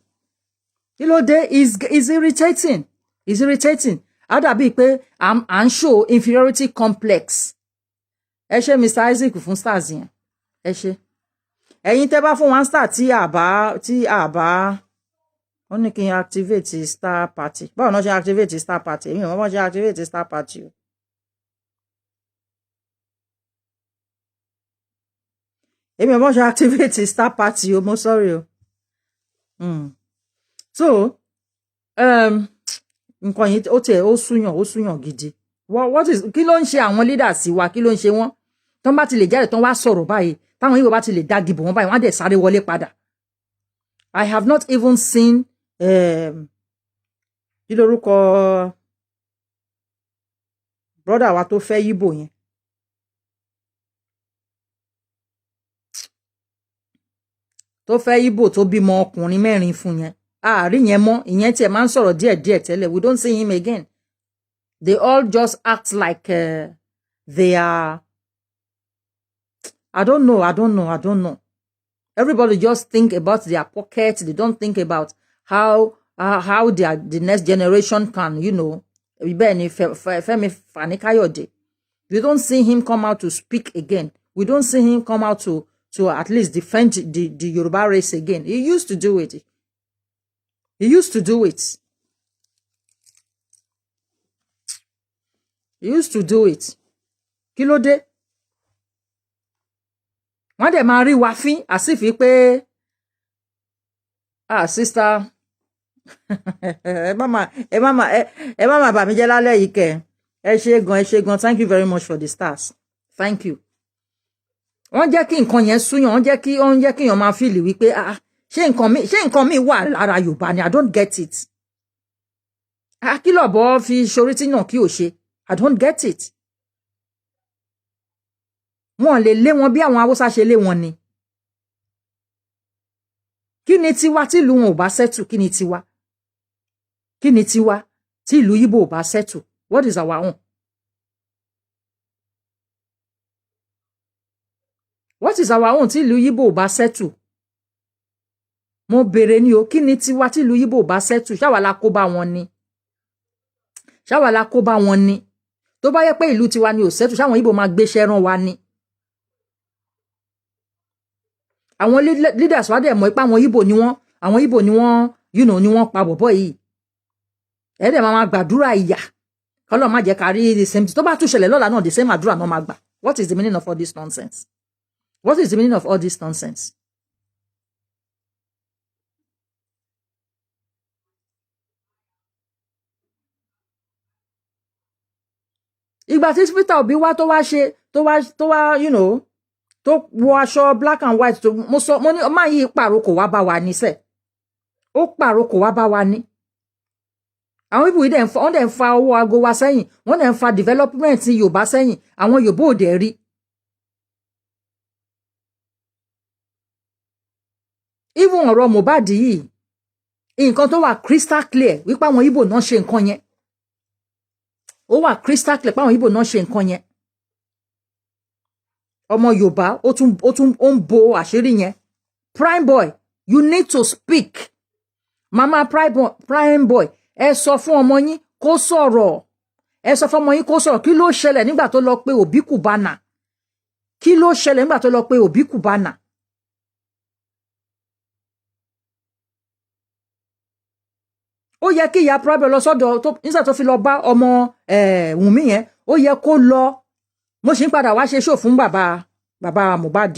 Kí ló dé? Is irritating. Is irritating. Á dàbí pé à ń show inferiority complex. Ẹ ṣé Mr. Isaac fún stars yẹn. Ẹ ṣé. Ẹ̀yin tẹ́ bá fún one star tí àbá ó ní kí n activate star party. Báwo náà ṣe activate star party? Èmi ò mọ̀ bó ṣe activate star party o. Èmi ò mọ̀ bó ṣe activate star party o. Mo sorry o. So, nǹkan yìí ó súyàn gidi. What is kí ló ń ṣe àwọn leaders wa? Kí ló ń ṣe wọ́n? Tọ́n bá ti lè jáde tọ́n wá sọ̀rọ̀ báyìí. Táwọn Ìgbò bá ti lè dágìbò wọn báyìí, wọ́n á dẹ̀ sáré wọlé padà. I have not even seen kí lórúkọ brother wa tó fẹ́ Ìgbò yẹn. Tó fẹ́ Ìgbò tó bímọ ọkùnrin 4 fún yẹn. Àárí yẹn mọ́, ìyẹn tí ẹ máa ń sọ̀rọ̀ díẹ̀díẹ̀ tẹ́lẹ̀. We don't see him again. They all just act like they are. I don't know. Everybody just think about their pocket. They don't think about how the next generation can, Femi Fani-Kayode. We don't see him come out to speak again. We don't see him come out to at least defend the Yoruba race again. He used to do it. He used to do it. Kí ló dé? Wọ́n dẹ̀ máa rí wa fín àsìfí pé sister ẹ má má bà mí jẹ́ lálẹ́ yìí kẹ́. Ẹ ṣé gan. Thank you very much for the stars. Thank you. Wọ́n jẹ́ kí nǹkan yẹn súyàn, wọ́n jẹ́ kí èèyàn máa feel wípé ṣé nǹkan mi wà lára Yorùbá ni? I don't get it. Kí lọ̀bọ fi ṣorí tí náà kí ò ṣe? I don't get it. Wọ́n lè lé wọn bí àwọn Haúsá ṣe lé wọn ni. Kí ni tiwa tí ìlú wọn ò bá settle? Kí ni tiwa? Kí ni tiwa tí ìlú Ìgbò ò bá settle? What is our own? What is our own tí ìlú Ìgbò ò bá settle? Mo bèrè ni o, kí ni tiwa tí ìlú Ìgbò ò bá settle? Ṣáwa la kó bá wọn ni? Ṣáwa la kó bá wọn ni? Tó bá yẹ pé ìlú tiwa ni ò settle, ṣáwọn Ìgbò máa gbéṣẹ́ rán wa ni? Àwọn leaders wa dẹ̀ mọ̀ pé àwọn Ìgbò ni wọ́n ni wọ́n pa bọ̀bọ̀ yìí. Ẹ dẹ̀ máa gbàdúrà ìyà. Kọ́lọ́ má jẹ́ ká rí the same. Tó bá tún ṣẹlẹ̀ lọ́la náà, the same àdúrà náà máa gbà. What is the meaning of all this nonsense? What is the meaning of all this nonsense? Ìgbà tí Peter Obi wá tó wá tó wọ aṣọ black and white mo ní ọmọ yìí pàrokò wá bá wa ní sẹ́. Ó pàrokò wá bá wa ní. Àwọn people wọ́n dẹ̀ ń fa owó ago wa sẹ́yìn. Wọ́n dẹ̀ ń fa development Yorùbá sẹ́yìn. Àwọn Yorùbá ò dẹ̀ rí. Even ọ̀rọ̀ Mohbad yìí, nǹkan tó wà crystal clear wípé àwọn Ìgbò náà ṣe nǹkan yẹn. ó wà crystal clear páwọn Ìgbò náà ṣe nǹkan yẹn ọmọ Yorùbá ó ń bo àṣírí yẹn prime boy you need to speak mama prime boy ẹ sọ fún ọmọ yín kó sọ̀rọ̀ ẹ sọ fún ọmọ yín kó sọ̀rọ̀ kí ló ṣẹlẹ̀ nígbà tó lọ pé Obi Cubana kí ló ṣẹlẹ̀ nígbà tó lọ pé Obi Cubana ó yẹ kí ìyá prime boy lọ sọ́dọ̀ tó nígbà tó fi lọ bá ọmọ Wùnmí yẹn ó yẹ kó lọ mo sì ń padà wá ṣe show fún bàbá Mohbad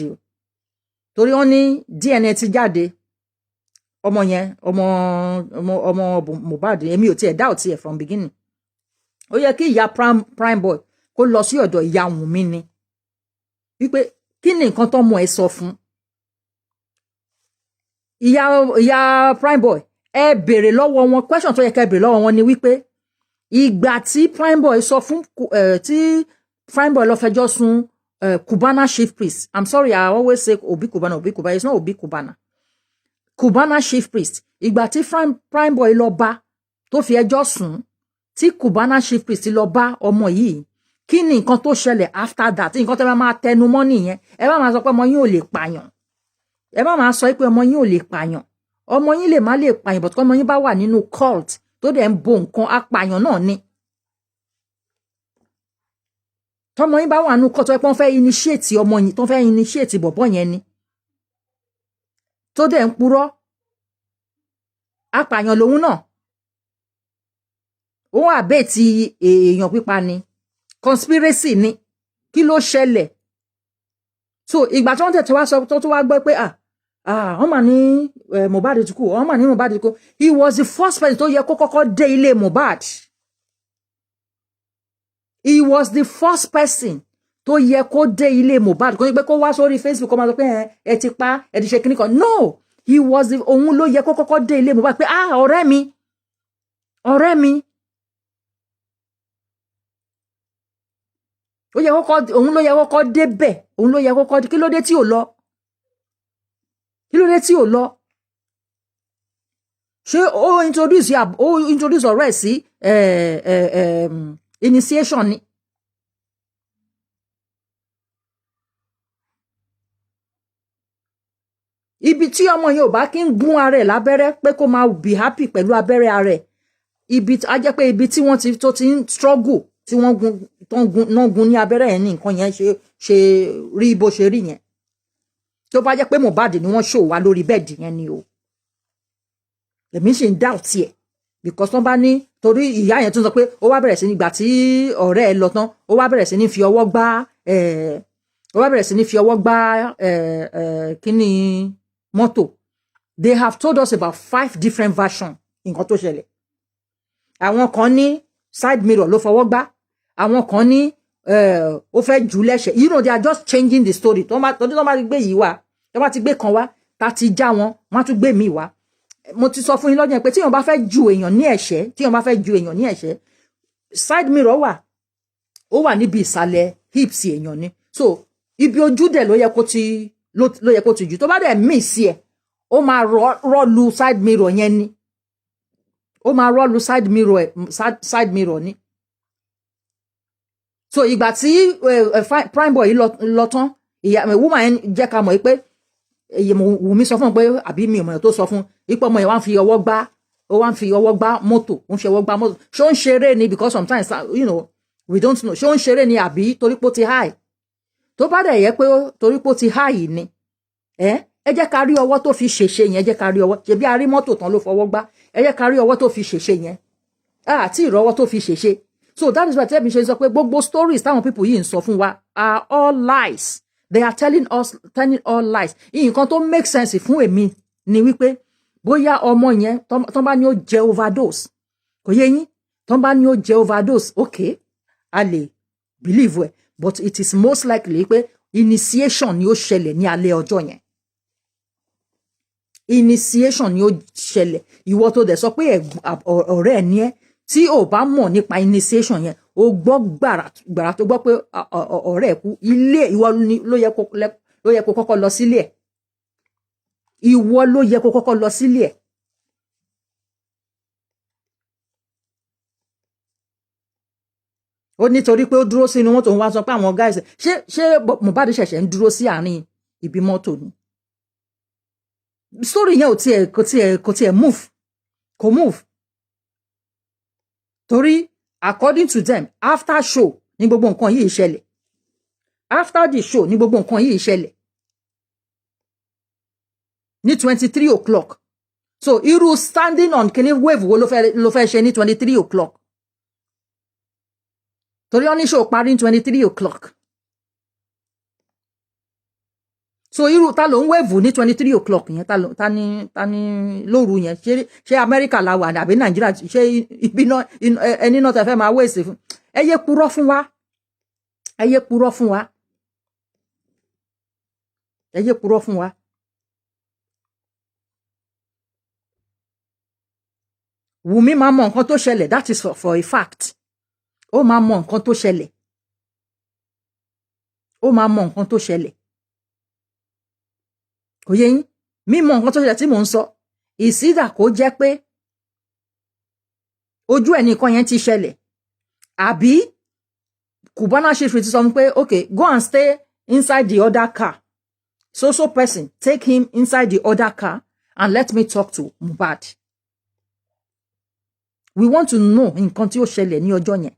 torí wọ́n ní DNA ti jáde ọmọ yẹn ọmọ Mohbad èmi ò tiẹ̀ doubt ẹ̀ from beginning ó yẹ kí ìyá prime boy kó lọ sí ọ̀dọ̀ ìyá Wùnmí ni wípé kí ni nǹkan tó mọ ẹ sọ fún ìyá prime boy ẹ béèrè lọ́wọ́ wọn question tó yẹ ká béèrè lọ́wọ́ wọn ni wípé ìgbà tí prime boy sọ fún tí prime boy lọ fẹjọ́ sùn Cubana chief priest I'm sorry I always say Obi Cubana it's not Obi Cubana Cubana chief priest ìgbà tí prime boy lọ bá tó fi ẹjọ́ sùn tí Cubana chief priest lọ bá ọmọ yìí kí ni nǹkan tó ṣẹlẹ̀ after that nǹkan tẹ́ máa tẹnu mọ́ nìyẹn ẹ bá máa sọ pé ọmọ yín ò lè pààyàn ẹ bá máa sọ pé ọmọ yín ò lè pààyàn ọmọ yín lè má lè pààyàn but ọmọ yín bá wà nínú cult tó dẹ̀ ń bo nǹkan apààyàn náà ni tọmọ yín bá wà nínú cult tó pọ́n fẹ́ initiate ọmọ yín tó fẹ́ initiate bọ̀bọ̀ yẹn ni tó dẹ̀ ń purọ́ apààyàn lòun náà ó àbẹ́ ti èèyàn pípa ni conspiracy ni kí ló ṣẹlẹ̀ so ìgbà tí wọ́n tẹ̀ wá sọ tó wá gbọ́ pé wọ́n mà ní Mohbad ti kú wọ́n mà ní Mohbad ti kú he was the first person tó yẹ kó kọ́kọ́ dé ilé Mohbad he was the first person tó yẹ kó dé ilé Mohbad kó ní pé kó wá sórí Facebook kó máa sọ pé ẹ ti pa ẹ ti ṣe kíní kan no he was the òun ló yẹ kó kọ́kọ́ dé ilé Mohbad pé ọ̀rẹ́ mi òun ló yẹ kọ́kọ́ débẹ̀ òun ló yẹ kọ́kọ́ kí ló dé tí ò lọ ṣé ó introduce ọ̀rẹ́ sí initiation ni ibi tí ọmọ yẹn ò bá kí ń gún ara ẹ̀ lábẹ́rẹ́ pé kó máa be happy pẹ̀lú abẹ́rẹ́ ara ẹ̀ ibi a jẹ́ pé ibi tí wọ́n tó ti ń struggle tí wọ́n gun ní abẹ́rẹ́ yẹn ní nǹkan yẹn ṣe rí bó ṣe rí yẹn tó bá jẹ́ pé Mohbad ni wọ́n ṣò wá lórí bẹ́ẹ̀dì yẹn ni o èmi ṣe ń doubt ẹ̀ because wọ́n bá ní torí ìyá yẹn tún sọ pé ó wá bẹ̀rẹ̀ sí ní gbà tí ọ̀rẹ́ ẹ̀ lọ tán ó wá bẹ̀rẹ̀ sí ní fi ọwọ́ gbá kíní mọ́tò they have told us about 5 different versions nǹkan tó ṣẹlẹ̀ àwọn kan ní side mirror ló fọwọ́ gbá àwọn kan ní ó fẹ́ jù lẹ́sẹ̀ they are just changing the story tó bá gbé yìí wá tó bá ti gbé kan wá tá ti já wọn wọ́n tún gbé mi wá mo ti sọ fún yín lọ́jọ́ pé tí èèyàn bá fẹ́ ju èèyàn ní ẹ̀ṣẹ́ side mirror ó wà níbi ìsàlẹ̀ hips èèyàn ni so ibi ojú dẹ̀ ló yẹ kó ti jù tó bá dẹ̀ miss ẹ̀ ó máa rọ́ọ̀lù side mirror yẹn ni ó máa rọ́ọ̀lù side mirror ni so ìgbà tí prime boy lọ tán ìyá woman yẹn jẹ́ ká mọ̀ pé Wùmí sọ fún un pé àbí mi ò mọ̀ tó sọ fún ipò ọmọ yẹn wá ń fi ọwọ́ gbá mọ́tò ṣé ó ń ṣeré ni because sometimes we don't know ṣé ó ń ṣeré ni àbí torí pé ó ti high tó bá dẹ̀ yẹ pé torí pé ó ti high ni ẹ jẹ́ ká rí ọwọ́ tó fi ṣèṣe yẹn ẹ jẹ́ ká rí ọwọ́ ṣebí a rí mọ́tò tán ló fọwọ́ gbá ẹ jẹ́ ká rí ọwọ́ tó fi ṣèṣe yẹn àti ìrọwọ́ tó fi ṣèṣe so that is why tẹ́mi ṣe sọ pé gbogbo stories táwọn people yìí ń sọ fún wa are all lies they are telling all lies nǹkan tó make sense fún èmi ni wípé bóyá ọmọ yẹn tán bá ní ó jẹ overdose kò yé yín tán bá ní ó jẹ overdose okay a lè believe ẹ but it is most likely pé initiation ni ó ṣẹlẹ̀ ní alẹ́ ọjọ́ yẹn initiation ni ó ṣẹlẹ̀ ìwọ tó dẹ̀ sọ pé ọ̀rẹ́ ẹ̀ ní ẹ́ tí ò bá mọ̀ nípa initiation yẹn o gbọ́ gbàrà tó gbọ́ pé ọ̀rẹ́ ẹ̀ kú ilé ìwọ ló yẹ kó kọ́kọ́ lọ sílé ẹ̀ ìwọ ló yẹ kó kọ́kọ́ lọ sílé ẹ̀ ó nítorí pé ó dúró sínú mọ́tò òun wá sọ pé àwọn guys ṣé Mohbad ṣẹ̀ṣẹ̀ ń dúró sí àárín ibi mọ́tò ni story yẹn kò tiẹ̀ move torí according to them after show ní gbogbo nǹkan yìí ṣẹlẹ̀ after the show ní gbogbo nǹkan yìí ṣẹlẹ̀ ní 23 o'clock so irú standing on kini wave wo ló fẹ́ ṣe ní 23 o'clock torí wọ́n ní show parí ní 23 o'clock so irú ta ló ń wave ní 23 o'clock yẹn ta ni lóru yẹn ṣé Amẹ́ríkà la wà àbí Nàìjíríà ṣé ibi náà ẹni náà tẹ fẹ́ máa wéèsì fún ẹ yé purọ́ fún wa ẹ yé purọ́ fún wa ẹ yé purọ́ fún wa. Wùmí máa mọ nǹkan tó ṣẹlẹ̀ that is for a fact ó máa mọ nǹkan tó ṣẹlẹ̀ ó máa mọ nǹkan tó ṣẹlẹ̀ kò yé yín mímọ nǹkan tó ṣẹlẹ̀ tí mò ń sọ ìsídà kó jẹ́ pé ojú ẹ̀ nìkan yẹn ti ṣẹlẹ̀ àbí Cubana chief ti sọ pé okay go and stay inside the other car so person take him inside the other car and let me talk to Mohbad. We want to know nǹkan tí ó ṣẹlẹ̀ ní ọjọ́ yẹn.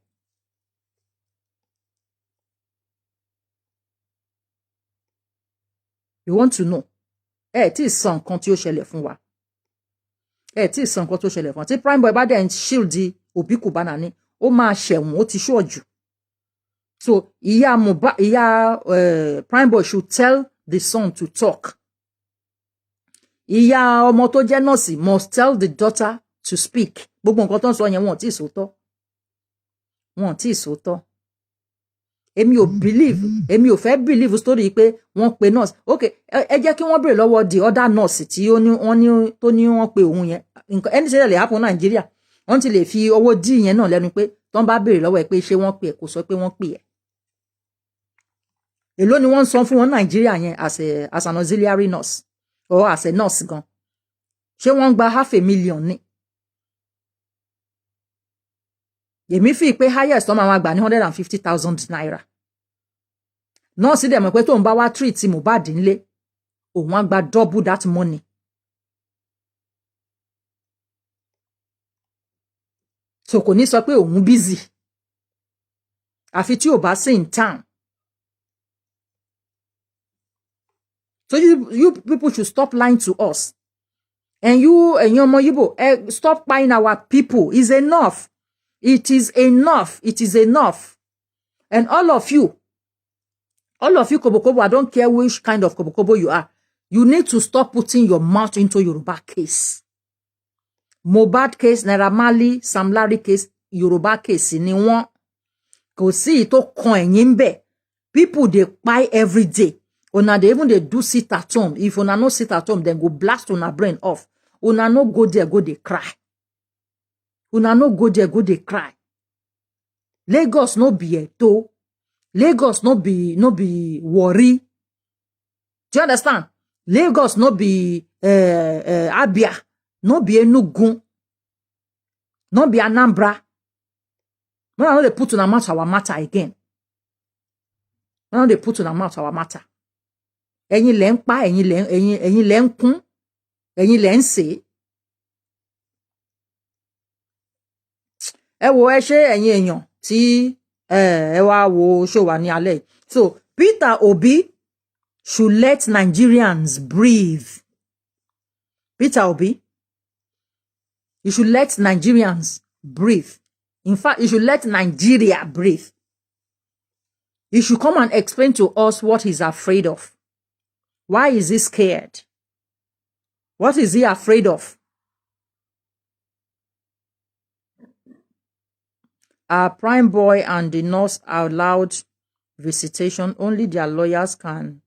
We want to know. Tí ì sọ nǹkan tí ó ṣẹlẹ̀ fún wa. Tí ì sọ nǹkan tó ṣẹlẹ̀ fún wa. Tí prime boy bá dẹ̀ ń shield Obi Cubana ni, ó máa ṣẹ̀wọ̀n, ó ti ṣọ́ọ̀jù. So, ìyá prime boy should tell the son to talk. Ìyá ọmọ tó jẹ́ nọ́ọ̀sì must tell the daughter to speak. Gbogbo nǹkan tó ń sọ yẹn wọn tí sòótọ́ èmi ò fẹ́ believe story pé wọ́n pe nurse okay ẹ jẹ́ kí wọ́n béèrè lọ́wọ́ the other nurse tí wọ́n pe òun yẹn nǹkan ẹni ṣẹlẹ̀ lè happen Nàìjíríà wọ́n ti lè fi owó dí yẹn náà lẹ́nu pé tó ń bá béèrè lọ́wọ́ ẹ pé ṣé wọ́n pè ẹ kò sọ pé wọ́n pè ẹ èló ni wọ́n ń san fún wọn Nàìjíríà yẹn as an auxiliary nurse or as a nurse gan ṣé wọ́n ń gba $500,000 ni èmi fi pé highest ọmọ àwọn àgbà ní 150,000 naira nọ́ọ̀sì dẹ̀ mọ̀ pé tóun bá wá treat Mohbad nílé òun á gba double that money so kò ní sọ pé òun busy àfi tí ò bá sí in town so you people should stop lying to us and ẹ̀yin ọmọ Yíbò stop buying our people is enough. It is enough. And all of you, Kobokobo, I don't care which kind of Kobokobo you are, you need to stop putting your mouth into Yoruba case. Mohbad case, Naira Marley, Sam Larry case, Yoruba case, ni wọ́n. Kò sí tó kan ẹ̀yin ńbẹ̀. People, they buy every day. Una they even they do sit at home. If una no sit at home, then go blast una brain off. Una no go there, go they cry. Una no go there, go dey cry. Lagos no be Edo. Lagos no be Warri. Do you understand? Lagos no be Abia. No be Enugu. No be Anambra. When I know they put on our matter again. When I know they put on our matter. Ẹ̀yin lẹ ń pa, ẹ̀yin lẹ ń kún, ẹ̀yin lẹ ń ṣe. Ẹ wo ẹ ṣe ẹ̀yin èèyàn tí ẹ wá wo show wa ní alẹ́. So Peter Obi should let Nigerians breathe. Peter Obi, you should let Nigerians breathe. In fact, you should let Nigeria breathe. You should come and explain to us what he's afraid of. Why is he scared? What is he afraid of? Our prime boy and the nurse are allowed visitation. Only their lawyers can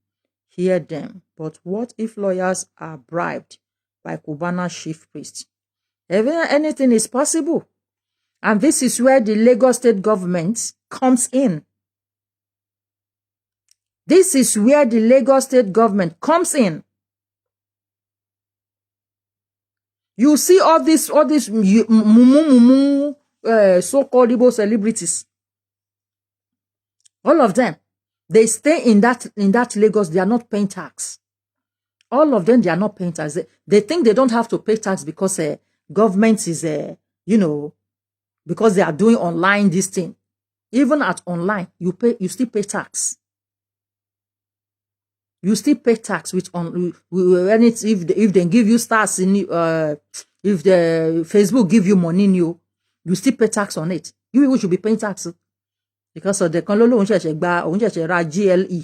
hear them. But what if lawyers are bribed by Cubana chief priest? Anything is possible. And this is where the Lagos state government comes in. This is where the Lagos state government comes in. You see all this so-called Igbo celebrities. All of them. They stay in that Lagos. They are not paying tax. All of them, they are not paying tax. They think they don't have to pay tax because government is, because they are doing online this thing. Even at online, you still pay tax. You still pay tax if they give you stars in if the Facebook give you money you still pay tax on it. You should be paying tax because of the kan ló ṣẹ̀ṣẹ̀ ra GLE.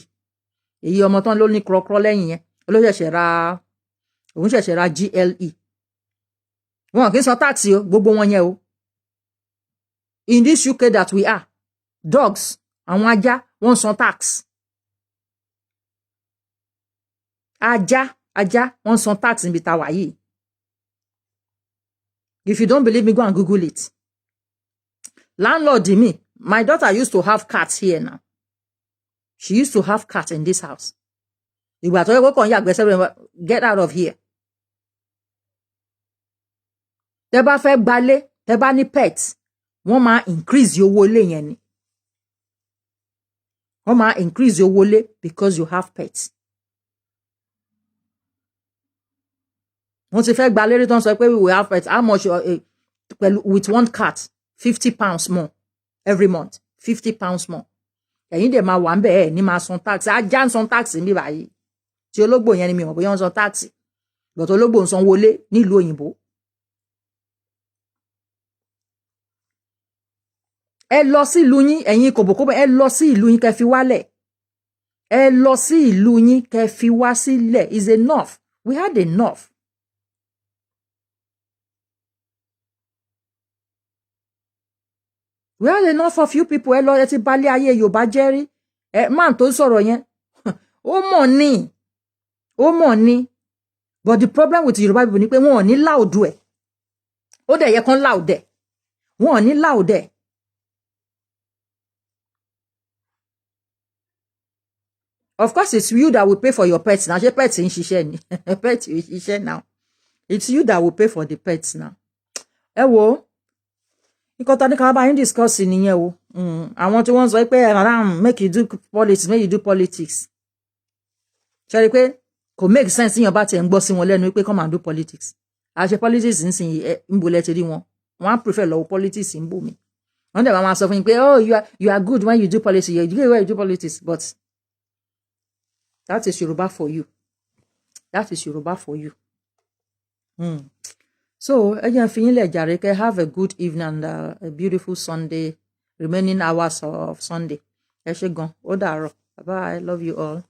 Èyí ọmọ tán ló ní krokro lẹ́yìn yẹn. Ló ṣẹ̀ṣẹ̀ ra GLE. Wọ́n kì í san tax o, gbogbo wọn yẹn o. In this UK that we are, dogs, àwọn ajá, wọ́n san tax. Ajá, wọ́n san tax níbi tá wà yìí. If you don't believe me, go and Google it. Landlord me, my daughter used to have cats here now. She used to have cats in this house. Ìgbà tó yẹ kó kàn yàgbẹ́ sẹ́rẹ̀, get out of here. Tẹ́ bá fẹ́ gbalé, tẹ́ bá ní pets, wọ́n máa increase owó ilé yẹn ni. Wọ́n máa increase owó ilé because you have pets. Wọ́n ti fẹ́ gbalé rí tán sọ pé we will have pets. How much with one cat? £50 more every month. £50 more. Ẹ̀yin dẹ̀ máa wà ń bẹ̀ ẹ̀ ní máa san tax. Ajá ń san tax ní báyìí. Tí ológbò yẹn ni mi mọ̀ bóyá ń san tax. But ológbò ń san wọlé nílùú òyìnbó. Ẹ lọ sí ìlú yín, ẹ̀yin kòbòkòbò, ẹ lọ sí ìlú yín kẹ́ fi wálẹ̀. Ẹ lọ sí ìlú yín kẹ́ fi wá sílẹ̀. Is enough. We had enough. We had enough of you people. Ẹ lọ ẹ ti balẹ̀ ayé Yorùbá jẹ́ rí. Man tó sọ̀rọ̀ yẹn. Ó mọ̀ ni. But the problem with Yorùbá people ni pé wọ́n ò ní loud ẹ̀. Ó dẹ̀ yẹ kán loud ẹ̀. Wọ́n ò ní loud ẹ̀. Of course, it's you that will pay for your pets now. Ṣé pets ń ṣiṣẹ́ ni? Pets ń ṣiṣẹ́ now. It's you that will pay for the pets now. Ẹ wo. Nǹkan tá ní ká bá yín discuss nìyẹn o. Àwọn tí wọ́n sọ pé madam make you do politics. Ṣé rí pé kò make sense yíyan bá tiẹ̀ ń gbọ́ sí wọn lẹ́nu pé come and do politics. Àṣẹ politics ń sìn ń bolẹ̀ ti rí wọn. Wọ́n á prefer lọ́wọ́ politics ń bò mí. Wọ́n dẹ̀ máa sọ fún yín pé oh you are good when you do politics. You are good when you do politics. But that is Yoruba for you. That is Yoruba for you. So, again, have a good evening and a beautiful Sunday, remaining hours of Sunday. Bye. Love you all.